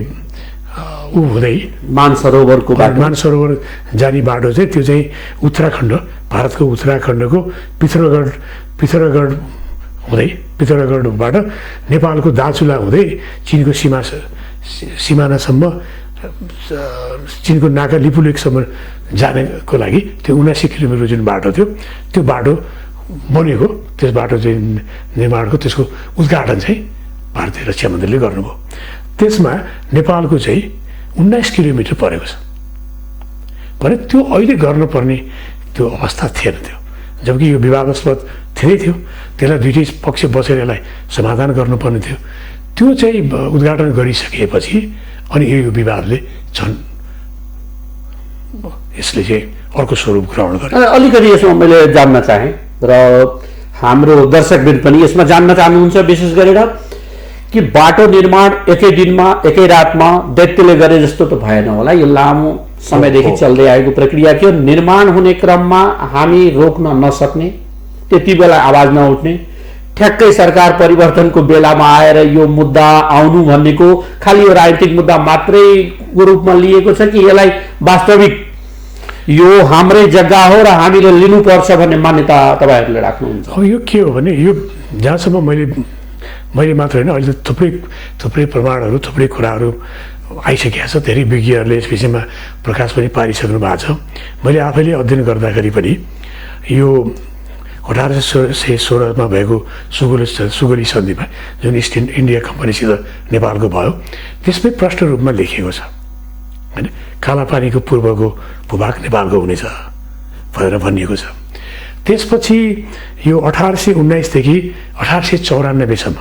ऊ हुँदै मानसरोवरको बाटो, मानसरोवर जाने बाटो चाहिँ त्यो चाहिँ उत्तराखण्ड, भारतको उत्तराखण्डको पिथौरागढ हुँदै पिथौरागढबाट नेपालको दार्चुला हुँदै चिनको सिमानासम्म चिनको नाका लिपुलेकसम्म जानेको लागि त्यो 79 किलोमिटर जुन बाटो थियो त्यो बाटो बनेको, त्यस बाटो चाहिँ निर्माणको त्यसको उद्घाटन चाहिँ भारतीय रक्षा मन्त्रीले गर्नुभयो। त्यसमा नेपालको चाहिँ 19 किलोमिटर परेको छ भने त्यो अहिले गर्नुपर्ने त्यो अवस्था थिएन थियो, जबकि यो विवादास्पद थिएनै थियो। त्यसलाई दुइटै पक्ष बसेर यसलाई समाधान गर्नुपर्ने थियो। त्यो चाहिँ उद्घाटन गरिसकेपछि अनि यो विवादले झन् यसले चाहिँ अर्को स्वरूप ग्रहण गर्यो। अलिकति यसमा मैले जान्न चाहेँ र हाम्रो दर्शकवृन्द पनि यसमा जान्न चाहनुहुन्छ, विशेष गरेर कि बाटो निर्माण एकै दिनमा एकै रातमा दैत्यले गरे जस्तो त भएन होला, यो लामो समयदेखि चल्दै आएको प्रक्रिया थियो। निर्माण हुने क्रममा हामी रोक्न नसक्ने, त्यति बेला आवाज नउठ्ने, ठ्याक्कै सरकार परिवर्तनको बेलामा आएर यो मुद्दा आउनु भन्नेको खालि यो राजनीतिक मुद्दा मात्रै रूपमा लिएको छ कि यसलाई वास्तविक यो हाम्रै जग्गा हो र हामीले लिनुपर्छ भन्ने मान्यता तपाईँहरूले राख्नुहुन्छ? अब यो के हो भने यो जहाँसम्म मैले मात्र होइन, अहिले थुप्रै प्रमाणहरू थुप्रै कुराहरू आइसकेका छ। धेरै विज्ञहरूले यस विषयमा प्रकाश पनि पारिसक्नु भएको छ। मैले आफैले अध्ययन गर्दाखेरि पनि यो 1816मा भएको सुगोली सन्धिमा जुन इस्ट इन्डिया कम्पनीसित नेपालको भयो त्यसमै प्रष्ट रूपमा लेखिएको छ होइन, कालापानीको पूर्वको भूभाग नेपालको हुनेछ भनेर भनिएको छ। त्यसपछि यो 1819देखि 1894सम्म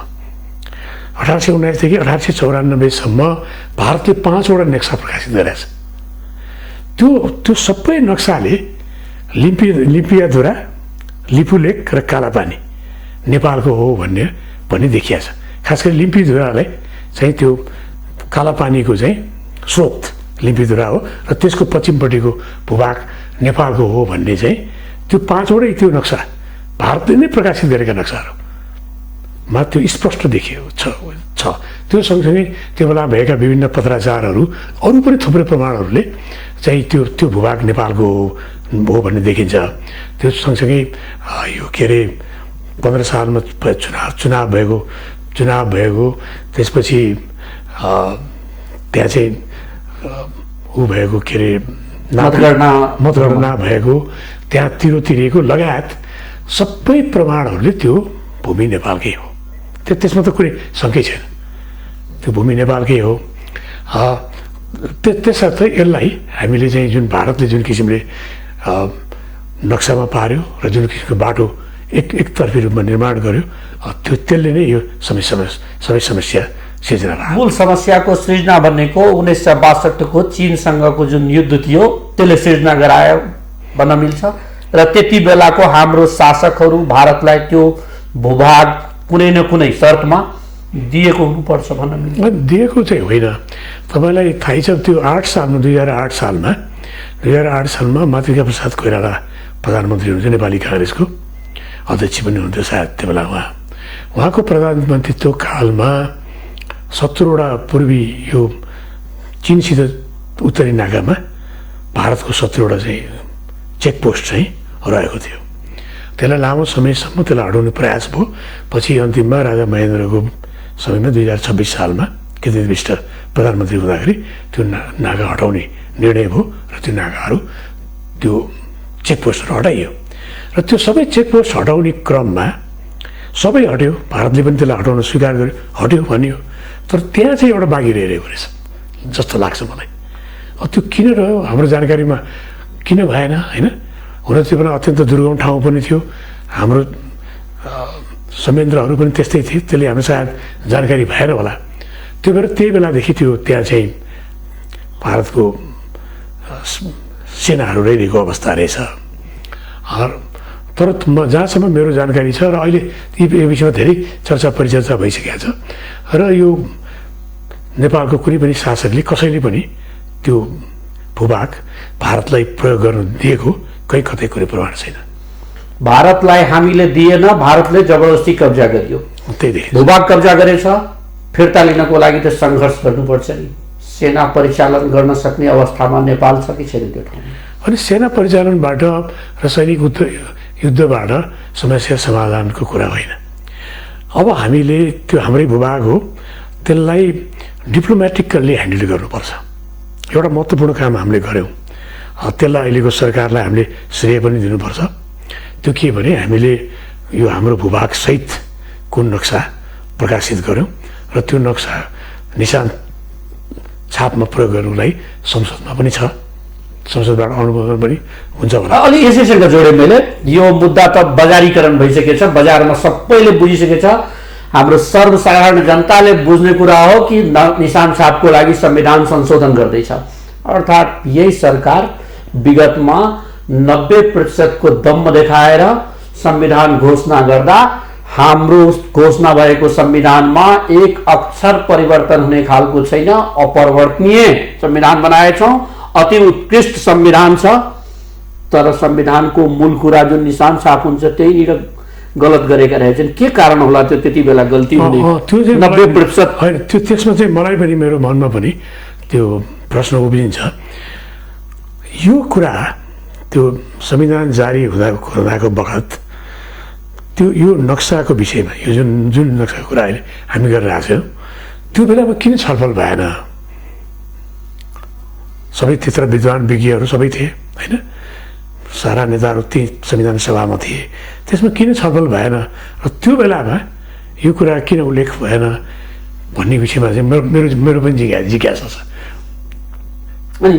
1819देखि 1894सम्म भारतले 5वटा नक्सा प्रकाशित गरेको छ। त्यो सबै नक्साले लिम्पियाधुरा, लिपुलेक र कालापानी नेपालको हो भन्ने देखिया छ। खास गरी लिम्पिधुरालाई चाहिँ त्यो कालापानीको चाहिँ स्रोत लिम्पिधुरा हो र त्यसको पश्चिमपट्टिको भूभाग नेपालको हो भन्ने चाहिँ त्यो 5वटै त्यो नक्सा भारतले नै प्रकाशित गरेका नक्साहरूमा त्यो स्पष्ट देखिएको छ। त्यो सँगसँगै त्यो बेला भएका विभिन्न पत्राचारहरू अरू पनि थुप्रै प्रमाणहरूले चाहिँ त्यो भूभाग नेपालको हो भन्ने देखिन्छ। त्यो सँगसँगै यो के अरे 15 सालमा चुनाव भएको त्यसपछि त्यहाँ चाहिँ ऊ भएको के अरे मतगणना भएको, त्यहाँ तिरिएको लगायत सबै प्रमाणहरूले त्यो भूमि नेपालकै हो। त्यसमा त कुनै शङ्कै छैन, त्यो भूमि नेपालकै हो। त्यसर्थ यसलाई हामीले चाहिँ जुन भारतले जुन किसिमले नक्सामा पार्यो र जुन किसिमको बाटो एकतर्फी रूपमा निर्माण गर्यो त्यसले नै यो सबै समस्या सिर्जना भयो। मूल समस्याको सृजना भनेको 1962को चीनसँगको जुन युद्ध थियो त्यसले सृजना गरायो भन्न मिल्छ र त्यति बेलाको हाम्रो शासकहरू भारतलाई त्यो भूभाग कुनै न कुनै शर्तमा दिएको हुनुपर्छ भन्न मिल्छ। दिएको चाहिँ होइन। तपाईँलाई थाहै छ त्यो 2008 सालमा मातृका प्रसाद कोइराला प्रधानमन्त्री हुनुहुन्थ्यो, नेपाली काङ्ग्रेसको अध्यक्ष पनि हुनुहुन्थ्यो सायद त्यो बेला। उहाँको प्रधानमन्त्रीत्व कालमा 17वटा पूर्वी यो चीनसित उत्तरी नाकामा भारतको 17वटा चाहिँ चेकपोस्ट चाहिँ रहेको थियो। त्यसलाई लामो समयसम्म त्यसलाई हटाउने प्रयास भयो। पछि अन्तिममा राजा महेन्द्रको समयमा 2026 सालमा केन्द्र विष्ट प्रधानमन्त्री हुँदाखेरि त्यो नाका हटाउने निर्णय भयो र त्यो नाकाहरू त्यो चेकपोस्टहरू हटाइयो। र त्यो सबै चेकपोस्ट हटाउने क्रममा सबै हट्यो, भारतले पनि त्यसलाई हटाउन स्वीकार गर्यो, हट्यो भनियो। तर त्यहाँ चाहिँ एउटा बाँकी रहिरहेको रहेछ जस्तो लाग्छ मलाई। त्यो किन रह्यो हाम्रो जानकारीमा किन भएन होइन? हुन त्यो बेला अत्यन्त दुर्गम ठाउँ पनि थियो, हाम्रो संयन्त्रहरू पनि त्यस्तै थिए, त्यसले हाम्रो सायद जानकारी भएन होला। त्यो भएर त्यही बेलादेखि त्यो त्यहाँ चाहिँ भारतको सेनाहरू रहिरहेको अवस्था रहेछ। तर जहाँसम्म मेरो जानकारी छ र अहिले यो विषयमा धेरै चर्चा परिचर्चा भइसकेको छ र यो नेपालको कुनै पनि शासकले कसैले पनि त्यो भूभाग भारतलाई प्रयोग गर्न दिएको कतै कुनै प्रमाण छैन। भारतलाई हामीले दिएन, भारतले जबरजस्ती कब्जा गरियो। त्यही भूभाग कब्जा गरेछ, फिर्ता लिनको लागि त सङ्घर्ष गर्नुपर्छ नि। सेना परिचालन गर्न सक्ने अवस्थामा नेपाल छ कि छैन त्यो ठाउँमा? अनि सेना परिचालनबाट र सैनिक युद्धबाट समस्या समाधानको कुरा होइन। अब हामीले त्यो हाम्रै भूभाग हो, त्यसलाई डिप्लोमेटिकल्ली ह्यान्डल गर्नुपर्छ। एउटा महत्त्वपूर्ण काम हामीले गऱ्यौँ, त्यसलाई अहिलेको सरकारलाई हामीले श्रेय पनि दिनुपर्छ। त्यो के भने हामीले यो हाम्रो भूभागसहितको नक्सा प्रकाशित गऱ्यौँ र त्यो नक्सा निशान छापमा प्रयोग गर्नुलाई संसदमा पनि छ, संसदबाट अनुमोदन पनि हुन्छ होला। अलि यसैसँग जोडेँ मैले, यो मुद्दा त बजारीकरण भइसकेछ, बजारमा सबैले बुझिसकेछ। हाम्रो सर्वसाधारण जनताले बुझ्ने कुरा हो कि निशान छापको लागि संविधान संशोधन गर्दैछ। अर्थात् यही सरकार विगतमा 90% को दम्म देखाएर संविधान घोषणा गर्दा हाम्रो घोषणा भएको संविधानमा एक अक्षर परिवर्तन हुने खालको छैन, अपरिवर्तनीय संविधान बनाएछौँ, अति उत्कृष्ट संविधान छ। तर संविधानको मूल कुरा जुन निशान छाप हुन्छ त्यहीनिर गलत गरेका रहेछन्। के कारण होला त्यो त्यति बेला गल्ती हुने? 90% होइन, त्यो त्यसमा चाहिँ मलाई पनि मेरो मनमा पनि त्यो प्रश्न उब्जिन्छ। यो कुरा त्यो संविधान जारी हुँदाको बखत त्यो यो नक्साको विषयमा यो जुन नक्साको कुरा अहिले हामी गरिरहेको छौँ त्यो बेलामा किन छलफल भएन? सबै त्यत्र विद्वान विज्ञहरू सबै थिए होइन, सारा नेताहरू ती संविधान सभामा थिए, त्यसमा किन छलफल भएन र त्यो बेलामा यो कुरा किन उल्लेख भएन भन्ने विषयमा चाहिँ मेरो पनि जिज्ञासा छ। अनि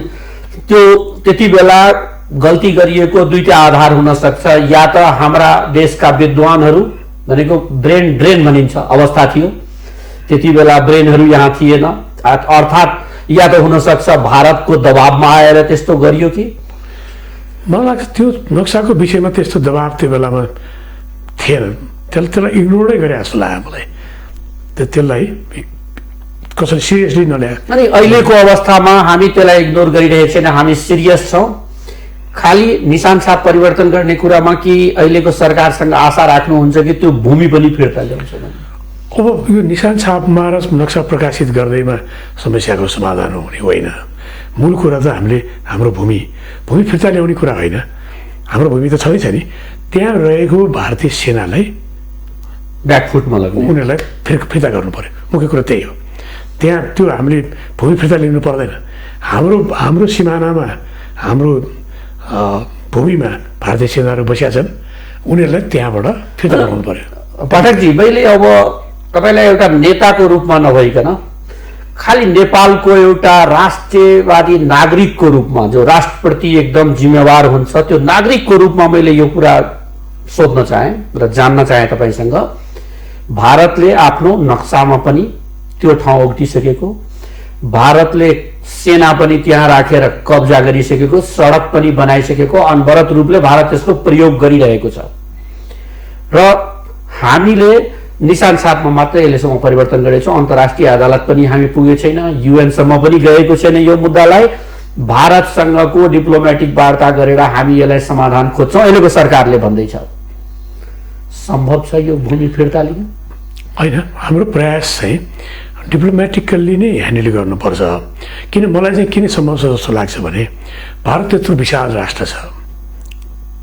त्यो त्यति बेला गल्ती गरिएको दुईटा आधार हुन सक्छ। या त हाम्रा देशका विद्वानहरू भनेको ब्रेन ड्रेन भनिन्छ अवस्था थियो, त्यति बेला ब्रेनहरू यहाँ थिएन, अर्थात् या त हुन सक्छ भारतको दबावमा आएर त्यस्तो गरियो कि? मलाई लाग्छ त्यो नक्साको विषयमा त्यस्तो दबाब त्यो बेलामा थिएन, त्यसलाई इग्नोरै गरे जस्तो लाग्यो मलाई। त्यसलाई कसैले सिरियसली नल्याए। अनि अहिलेको अवस्थामा हामी त्यसलाई इग्नोर गरिरहेको छैन, हामी सिरियस छौँ। खालि निशान छाप परिवर्तन गर्ने कुरामा कि अहिलेको सरकारसँग आशा राख्नुहुन्छ कि त्यो भूमि पनि फिर्ता ल्याउँछ? अब यो निशान छापमा र नक्सा प्रकाशित गर्दैमा समस्याको समाधान हुने होइन। मूल कुरा त हामीले हाम्रो भूमि फिर्ता ल्याउने कुरा होइन, हाम्रो भूमि त छँदैछ नि, त्यहाँ रहेको भारतीय सेनालाई ब्याकफुटमा लाग्ने, उनीहरूलाई फिर्ता गर्नु पर्यो। मुख्य कुरा त्यही हो। त्यहाँ त्यो हामीले भूमि फिर्ता लिनु पर्दैन। हाम्रो सिमानामा हाम्रो भूमिमा भारतीय सेनाहरू बसिया छन्, उनीहरूलाई त्यहाँबाट फिर्ता गर्नु पर्यो। पाठकजी, मैले अब तपाईँलाई एउटा नेताको रूपमा नभइकन खालि नेपालको एउटा राष्ट्रियवादी नागरिकको रूपमा, जो राष्ट्रप्रति एकदम जिम्मेवार हुन्छ, त्यो नागरिकको रूपमा मैले यो कुरा सोध्न चाहेँ र जान्न चाहेँ तपाईँसँग। भारतले आफ्नो नक्सामा पनि त्यो ठाउँ ओगटिसकेको, भारतले सेना पनि त्यहाँ राखेर कब्जा गरिसकेको, सडक पनि बनाइसकेको, अनवरत रूपले भारत त्यसको प्रयोग गरिरहेको छ र हामीले निशान साथमा मात्रै अहिलेसम्म परिवर्तन गरेको छौँ। अन्तर्राष्ट्रिय अदालत पनि हामी पुगेको छैन, युएनसम्म पनि गएको छैन। यो मुद्दालाई भारतसँगको डिप्लोमेटिक वार्ता गरेर हामी यसलाई समाधान खोज्छौँ अहिलेको सरकारले भन्दैछ। सम्भव छ यो भूमि फिर्ता लिन? होइन, हाम्रो प्रयास चाहिँ डिप्लोमेटिकल्ली नै ह्यान्डल गर्नुपर्छ। मलाई चाहिँ किन सम्भव छ जस्तो लाग्छ भने भारत त्यत्रो विशाल राष्ट्र छ,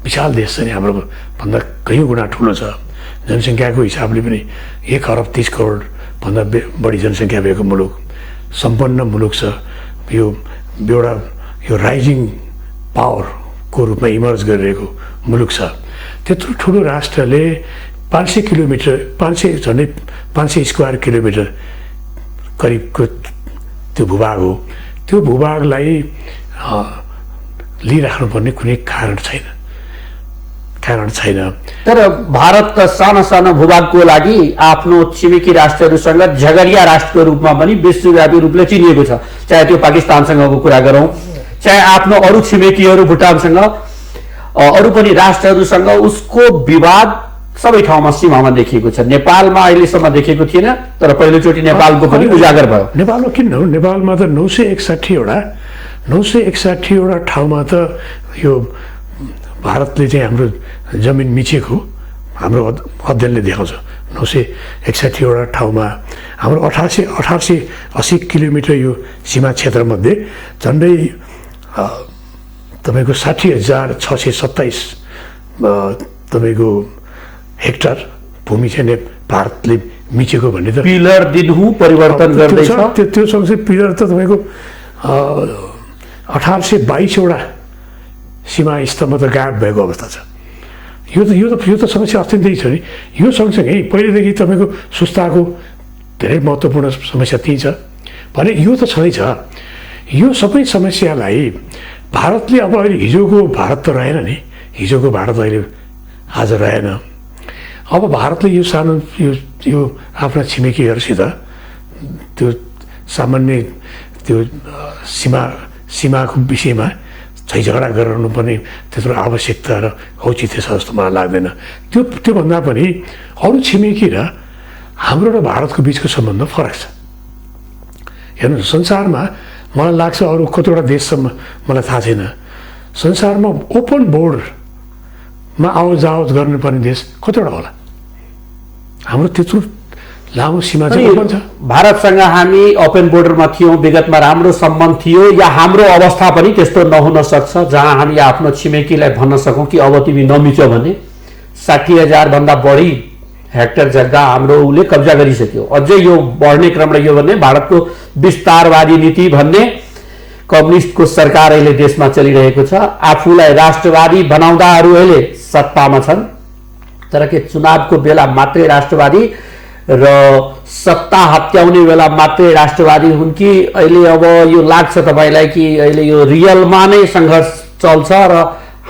विशाल देश छ नि, हाम्रो भन्दा कयौँ गुणा ठुलो छ। जनसङ्ख्याको हिसाबले पनि 1 अरब 30 करोड भन्दा बढी जनसङ्ख्या भएको मुलुक, सम्पन्न मुलुक छ। यो एउटा यो राइजिङ पावरको रूपमा इमर्ज गरिरहेको मुलुक छ। त्यत्रो ठुलो राष्ट्रले 500 किलोमिटर 500 स्क्वायर किलोमिटर करिबको त्यो भूभाग हो। त्यो भूभागलाई लिइराख्नुपर्ने कुनै कारण छैन। तर भारत त सानो सानो भूभागको लागि आफ्नो छिमेकी राष्ट्रहरूसँग झगडिया राष्ट्रको रूपमा पनि विश्वव्यापी रूपले चिनिएको छ। चाहे त्यो पाकिस्तानसँगको कुरा गरौँ, चाहे आफ्नो अरू छिमेकीहरू भुटानसँग, अरू पनि राष्ट्रहरूसँग उसको विवाद सबै ठाउँमा सीमामा देखिएको छ। नेपालमा अहिलेसम्म देखेको थिएन, तर पहिलोचोटि नेपालको पनि उजागर भयो। नेपालमा किन हो? नेपालमा त 961 वटा ठाउँमा त यो भारतले चाहिँ हाम्रो जमिन मिचेको हाम्रो अध्ययनले देखाउँछ। 961 वटा ठाउँमा हाम्रो 1880 किलोमिटर यो सीमा क्षेत्रमध्ये झन्डै तपाईँको 60,627 तपाईँको हेक्टर भूमि चाहिँ भारतले मिचेको भन्ने त पिलर दिनहुँ परिवर्तन गर्दैछ। त्यो सँगसँगै पिलर त तपाईँको 1822 वटा सीमा स्तम्भ त गायब भएको अवस्था छ। यो त समस्या अत्यन्तै छ नि। यो सँगसँगै पहिलेदेखि तपाईँको सुस्ताको धेरै महत्त्वपूर्ण समस्या त्यही छ भने यो त छँदैछ। यो सबै समस्यालाई भारतले अब अहिले हिजोको भारत त रहेन नि, हिजोको भारत अहिले आज रहेन। अब भारतले यो सानो यो आफ्ना छिमेकीहरूसित त्यो सामान्य त्यो सीमाको विषयमा झैझगडा गराउनुपर्ने त्यत्रो आवश्यकता र औचित्य छ जस्तो मलाई लाग्दैन। त्योभन्दा पनि अरू छिमेकी र हाम्रो र भारतको बिचको सम्बन्ध फरक छ। हेर्नु, संसारमा मलाई लाग्छ अरू कतिवटा देशसम्म मलाई थाहा छैन, संसारमा ओपन बोर्डरमा आवत गर्नुपर्ने देश कतिवटा होला? हाम्रो त्यत्रो लामो सीमा चाहिँ ओपन छ। भारतसँग हामी ओपन बोर्डरमा थियौँ, विगतमा राम्रो सम्बन्ध थियो, या हाम्रो अवस्था पनि त्यस्तो नहुन सक्छ जहाँ हामी आफ्नो छिमेकीलाई भन्न सकौँ कि अब तिमी नमिचो भने। 60,000 भन्दा बढी हेक्टर जग्गा हाम्रो उसले कब्जा गरिसक्यो। अझै यो बढ्ने क्रम रह्यो भने भारतको विस्तारवादी नीति भन्ने कम्युनिस्टको सरकार अहिले देशमा चलिरहेको छ। आफूलाई राष्ट्रवादी बनाउँदाहरू अहिले सत्तामा छन्, तर के चुनावको बेला मात्रै राष्ट्रवादी र सत्ता हत्याउने बेला मात्रै राष्ट्रवादी हुन् कि अहिले अब यो लाग्छ तपाईँलाई कि अहिले यो रियलमा नै सङ्घर्ष चल्छ र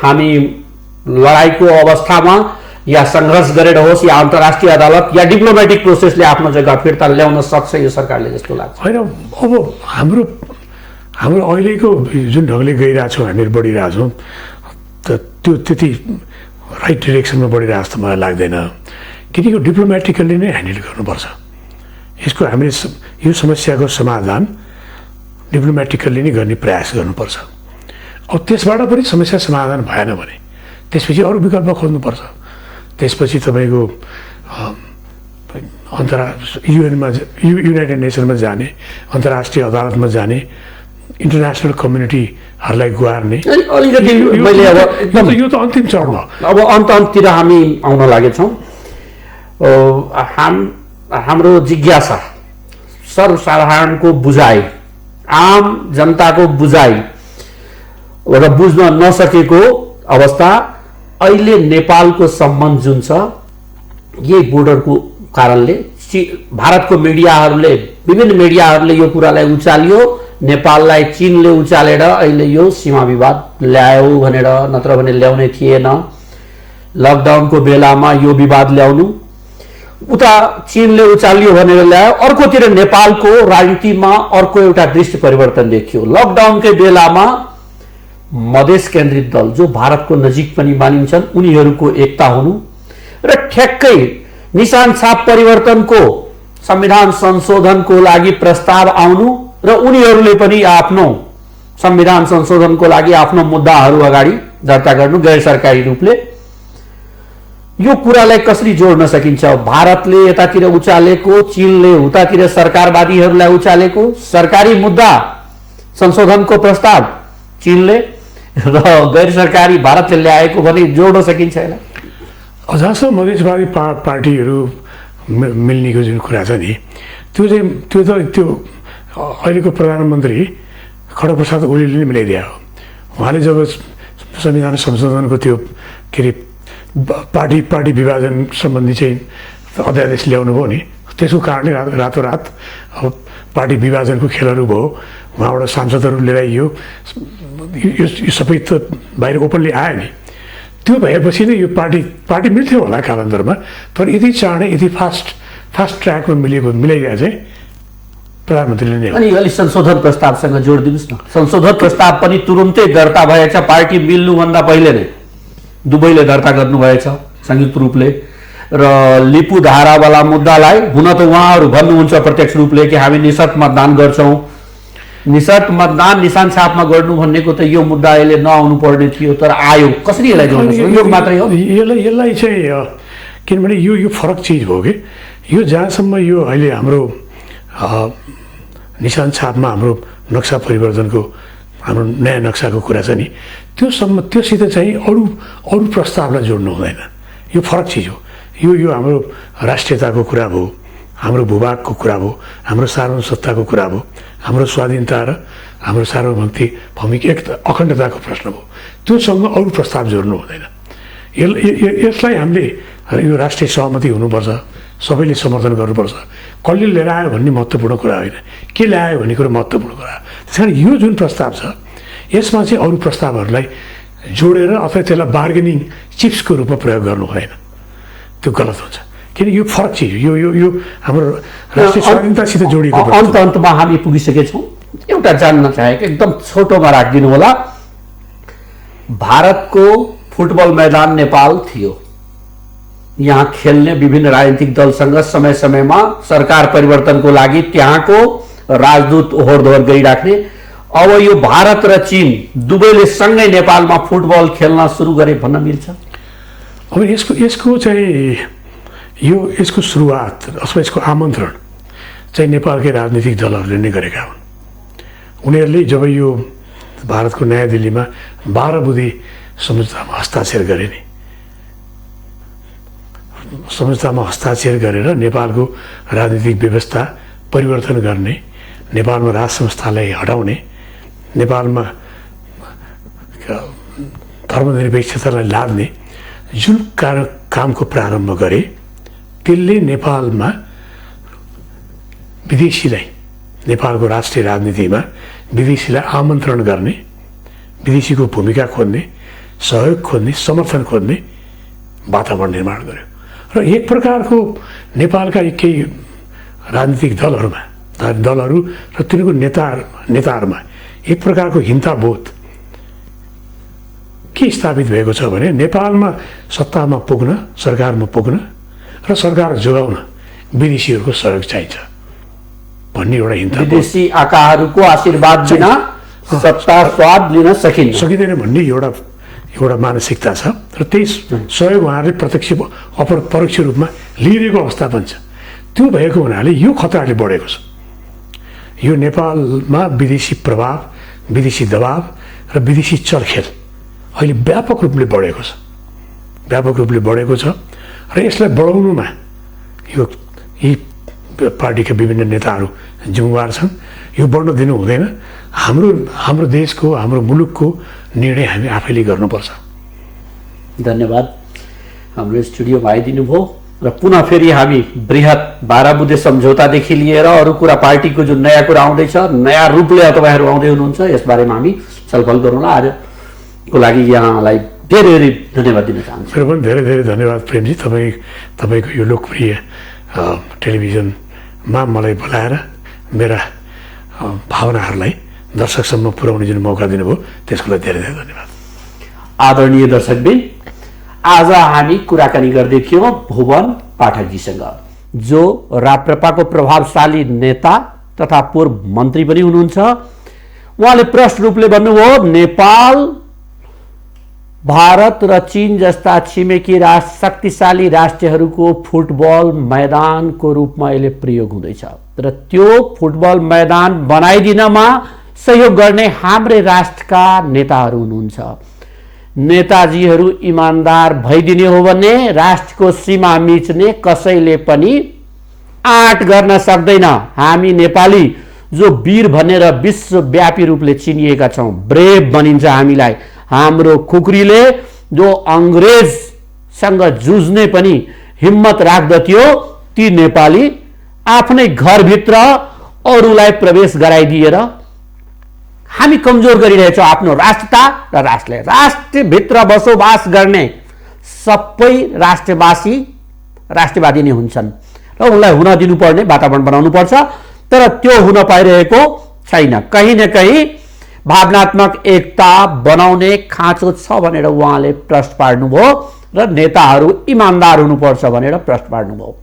हामी लडाइँको अवस्थामा या सङ्घर्ष गरेर होस् या अन्तर्राष्ट्रिय अदालत या डिप्लोमेटिक प्रोसेसले आफ्नो जग्गा फिर्ता ल्याउन सक्छ यो सरकारले जस्तो लाग्छ? होइन, अब हाम्रो अहिलेको जुन ढङ्गले गइरहेछौँ, हामीहरू बढिरहेछौँ त त्यो त्यति राइट डिरेक्सनमा बढिरहेको जस्तो मलाई लाग्दैन। किनकि डिप्लोमेटिकल्ली नै ह्यान्डल गर्नुपर्छ यसको। हामीले यो समस्याको समाधान डिप्लोमेटिकल्ली नै गर्ने प्रयास गर्नुपर्छ। अब त्यसबाट पनि समस्या समाधान भएन भने त्यसपछि अरू विकल्प खोज्नुपर्छ। त्यसपछि तपाईँको युनाइटेड नेसनमा जाने, अन्तर्राष्ट्रिय अदालतमा जाने, इन्टरनेसनल कम्युनिटीहरूलाई गुहार्ने, यो त अन्तिम चरण हो। अब अन्ततिर हामी आउन लागेछौँ। हाम्रो जिज्ञासा, सर्वसाधारणको बुझाइ, आम जनताको बुझाइ र बुझ्न नसकेको अवस्था, अहिले नेपालको सम्बन्ध जुन छ यही बोर्डरको कारणले भारतको मिडियाहरूले, विभिन्न मिडियाहरूले यो कुरालाई उचाल्यो, नेपाललाई चीनले उचालेर अहिले यो सीमा विवाद ल्यायो भनेर, नत्र भने ल्याउने थिएन। लकडाउनको बेलामा यो विवाद ल्याउनु, उता चीनले उचालियो भनेर ल्यायो, अर्कोतिर नेपालको राजनीतिमा अर्को एउटा दृष्टि परिवर्तन देखियो। लकडाउनकै बेलामा मधेस केन्द्रित दल जो भारतको नजिक पनि मानिन्छन् उनीहरूको एकता हुनु र ठ्याक्कै निशान छाप परिवर्तनको संविधान संशोधनको लागि प्रस्ताव आउनु र उनीहरूले पनि आफ्नो संविधान संशोधनको लागि आफ्नो मुद्दाहरू अगाडि दर्ता गर्नु गैर सरकारी रूपले। यो कुरालाई कसरी जोड्न सकिन्छ? भारतले यतातिर उचालेको, चीनले उतातिर सरकारवादीहरूलाई उचालेको सरकारी मुद्दा संशोधनको प्रस्ताव चीनले र गैर सरकारी भारतले ल्याएको भने जोड्न सकिन्छ यसलाई? जहाँसम्म मधेसवादी पार्टीहरू मिल्नेको जुन कुरा छ नि, त्यो अहिलेको प्रधानमन्त्री खड्गप्रसाद ओलीले नै मिलाइदिया हो। उहाँले जब संविधान संशोधनको त्यो के अरे पार्टी विभाजन सम्बन्धी चाहिँ अध्यादेश ल्याउनु भयो नि, त्यसको कारणले रातोरात अब पार्टी विभाजनको खेलहरू भयो। उहाँबाट सांसदहरू लिएर यो सबै त बाहिर ओपनली आयो नि। त्यो भएपछि नै यो पार्टी मिल्थ्यो होला कालान्तरमा, तर यति चाँडै यति फास्ट ट्र्याकमा मिलाइदिएर चाहिँ प्रधानमन्त्रीले नै। अनि अलि संशोधन प्रस्तावसँग जोडिदिनुहोस् न। संशोधन प्रस्ताव पनि तुरुन्तै दर्ता भएछ, पार्टी मिल्नुभन्दा पहिले नै दुबईले दर्ता गर्नुभएछ संयुक्त रूपले। र लिपु धारावाला मुद्दालाई हुन त उहाँहरू भन्नुहुन्छ प्रत्यक्ष रूपले कि हामी निशर्त मतदान गर्छौँ, निशर्त मतदान निशान छापमा गर्नु भन्नेको त यो मुद्दा अहिले नआउनु पर्ने थियो, तर आयो। कसरी यसलाई जोड्नु? यो मात्रै हो यसलाई चाहिँ किनभने यो फरक चिज हो कि यो जहाँसम्म यो अहिले हाम्रो निशान छापमा हाम्रो नक्सा परिवर्तनको हाम्रो नयाँ नक्साको कुरा छ नि, त्योसित चाहिँ अरू प्रस्तावलाई जोड्नु हुँदैन। यो फरक चिज हो। यो हाम्रो राष्ट्रियताको कुरा भयो, हाम्रो भूभागको कुरा भयो, हाम्रो सार्वभौम सत्ताको कुरा भयो, हाम्रो स्वाधीनता र हाम्रो सार्वभौमिक अखण्डताको प्रश्न भयो। त्योसँग अरू प्रस्ताव जोड्नु हुँदैन। यसलाई हामीले यो राष्ट्रिय सहमति हुनुपर्छ, सबैले समर्थन गर्नुपर्छ। कसले लिएर आयो भन्ने महत्त्वपूर्ण कुरा होइन, के ल्यायो भन्ने कुरा महत्त्वपूर्ण कुरा। त्यस कारण यो जुन प्रस्ताव छ यसमा चाहिँ अरू प्रस्तावहरूलाई जोडेर अथवा त्यसलाई बार्गेनिङ चिप्सको रूपमा प्रयोग गर्नु भएन, त्यो गलत हुन्छ। किन यो फरक चिज यो यो यो हाम्रो राष्ट्रिय स्वाधीनतासित जोडिएको। अन्तमा हामी पुगिसकेछौँ। एउटा जान्न चाहेको एकदम छोटोमा राखिदिनु होला। भारतको फुटबल मैदान नेपाल थियो, यहाँ खेल्ने विभिन्न राजनीतिक दलसँग समय समयमा सरकार परिवर्तनको लागि त्यहाँको राजदूत ओहोर दोहोर गरिराख्ने। अब यो भारत र चीन दुवैले सँगै नेपालमा फुटबल खेल्न सुरु गरे भन्न मिल्छ? अब यसको चाहिँ यसको सुरुवात अथवा यसको आमन्त्रण चाहिँ नेपालकै राजनीतिक दलहरूले नै गरेका हुन्। उनीहरूले जब यो भारतको नयाँ दिल्लीमा 12 बुँदे सम्झौतामा हस्ताक्षर गरे नि, सम्झौतामा हस्ताक्षर गरेर नेपालको राजनीतिक व्यवस्था परिवर्तन गर्ने, नेपालमा राज संस्थालाई हटाउने, नेपालमा धर्मनिरपेक्षतालाई लाद्ने जुन कामको प्रारम्भ गरे त्यसले नेपालमा विदेशीलाई, नेपालको राष्ट्रिय राजनीतिमा विदेशीलाई आमन्त्रण गर्ने, विदेशीको भूमिका खोज्ने, सहयोग खोज्ने, समर्थन खोज्ने वातावरण निर्माण गर्यो। र एक प्रकारको नेपालका केही राजनीतिक दलहरू र तिनीहरूको नेताहरूमा एक प्रकारको हिंसाबोध के स्थापित भएको छ भने नेपालमा सत्तामा पुग्न, सरकारमा पुग्न र सरकार जोगाउन विदेशीहरूको सहयोग चाहिन्छ भन्ने एउटा हिंसा। विदेशी आकाहरूको आशीर्वाद बिना सत्ता स्वाद लिन सकिँदैन भन्ने एउटा मानसिकता छ र त्यही सहयोग उहाँहरूले प्रत्यक्ष परोक्ष रूपमा लिइरहेको अवस्था पनि छ। त्यो भएको हुनाले यो खतराले बढेको छ। यो नेपालमा विदेशी प्रभाव, विदेशी दबाव र विदेशी चलखेल अहिले व्यापक रूपले बढेको छ र यसलाई बढाउनुमा यी पार्टीका विभिन्न नेताहरू जिम्मेवार छन्। यो बढ्न दिनु हुँदैन। हाम्रो देशको, हाम्रो मुलुकको निर्णय हामी आफैले गर्नुपर्छ। धन्यवाद, हाम्रो स्टुडियोमा आइदिनु भयो र पुनः फेरि हामी बृहत 12 बुँदे सम्झौतादेखि लिएर अरू कुरा, पार्टीको जुन नयाँ कुरा आउँदैछ, नयाँ रूपले तपाईँहरू आउँदै हुनुहुन्छ, यसबारेमा हामी छलफल गरौँला। आजको लागि यहाँलाई धेरै धेरै धन्यवाद दिन चाहन्छु। मेरो पनि धेरै धेरै धन्यवाद प्रेमजी। तपाईँको यो लोकप्रिय टेलिभिजनमा मलाई बोलाएर मेरा भावनाहरूलाई दर्शकसम्म पुर्याउने जुन मौका दिनुभयो त्यसको लागि धेरै धेरै धन्यवाद। आदरणीय दर्शकबिन, आज हामी कुराकानी गर्दै थियौँ भुवन पाठकजीसँग, जो राप्रपाको प्रभावशाली नेता तथा पूर्व मन्त्री पनि हुनुहुन्छ। उहाँले प्रष्ट रूपले भन्नुभयो, नेपाल, भारत र चीन जस्ता छिमेकी शक्तिशाली राष्ट्रहरूको फुटबल मैदानको रूपमा यसले प्रयोग हुँदैछ र त्यो फुटबल मैदान बनाइदिनमा सहयोग गर्ने हाम्रै राष्ट्रका नेताहरू हुनुहुन्छ। नेताजीहरू इमान्दार भइदिने हो भने राष्ट्रको सीमा मिच्ने कसैले पनि आँट गर्न सक्दैन। हामी नेपाली जो वीर भनेर विश्वव्यापी रूपले चिनिएका छौँ, ब्रेभ भनिन्छ हामीलाई। हाम्रो खुकुरीले जो अङ्ग्रेजसँग जुझ्ने पनि हिम्मत राख्दथ्यो, ती नेपाली आफ्नै घरभित्र अरूलाई प्रवेश गराइदिएर हामी कमजोर गरिरहेछौँ आफ्नो राष्ट्रता र राष्ट्रलाई। राष्ट्रभित्र बसोबास गर्ने सबै राष्ट्रवादी नै हुन्छन् र उनलाई हुन दिनुपर्ने वातावरण बनाउनु पर्छ, तर त्यो हुन पाइरहेको छैन। कहीँ न कहीँ भावनात्मक एकता बनाउने खाँचो छ भनेर उहाँले प्रश्न पार्नुभयो र नेताहरू इमान्दार हुनुपर्छ भनेर प्रश्न पार्नुभयो।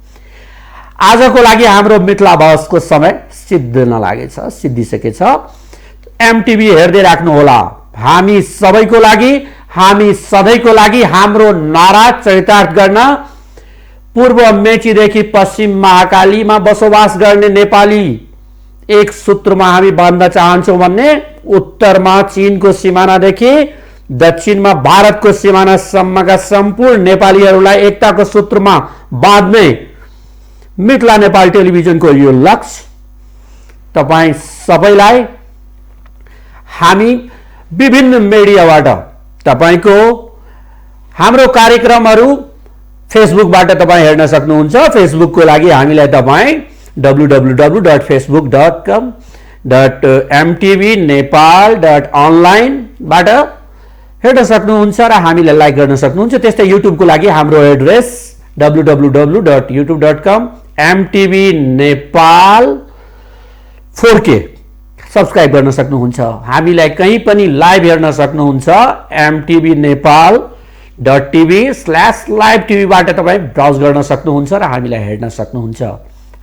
आजको लागि हाम्रो मिथिला बहसको समय सिद्धिन लागेछ, सिद्धिसकेछ। एमटिभी हेर्दै राख्नुहोला। हामी सबैको लागि, हामी सधैँको लागि हाम्रो नारा चरितार्थ गर्न पूर्व मेचीदेखि पश्चिम महाकालीमा बसोबास गर्ने नेपाली एक सूत्रमा हामी बाँध्न चाहन्छौँ भन्ने, उत्तरमा चीनको सिमानादेखि दक्षिणमा भारतको सिमानासम्मका सम्पूर्ण नेपालीहरूलाई एकताको सूत्रमा बाँध्ने मिथिला नेपाल टेलिभिजनको यो लक्ष्य। तपाईँ सबैलाई हामी विभिन्न मिडियाबाट तपाईँको हाम्रो कार्यक्रमहरू फेसबुकबाट तपाईँ हेर्न सक्नुहुन्छ। फेसबुकको लागि हामीलाई तपाईँ www.facebook.com.mtvnepal.online बाट हेर्न सक्नुहुन्छ र हामीलाई लाइक गर्न सक्नुहुन्छ। त्यस्तै युट्युबको लागि हाम्रो एड्रेस www.youtube.com/mtvnepal4K सब्सक्राइब गर्न सक्नुहुन्छ। हामीलाई कहीँ पनि लाइभ हेर्न सक्नुहुन्छ। mtvnepal.tv/live TV बाट तपाईँ ब्राउज गर्न सक्नुहुन्छ र हामीलाई हेर्न सक्नुहुन्छ।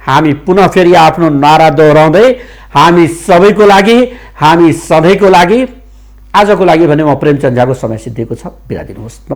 हामी पुनः फेरि आफ्नो नारा दोहोऱ्याउँदै, हामी सबैको लागि, हामी सधैँको लागि, आजको लागि भने म प्रेमचन्द्र झाको समय सिद्धिएको छ। बिदा दिनुहोस्।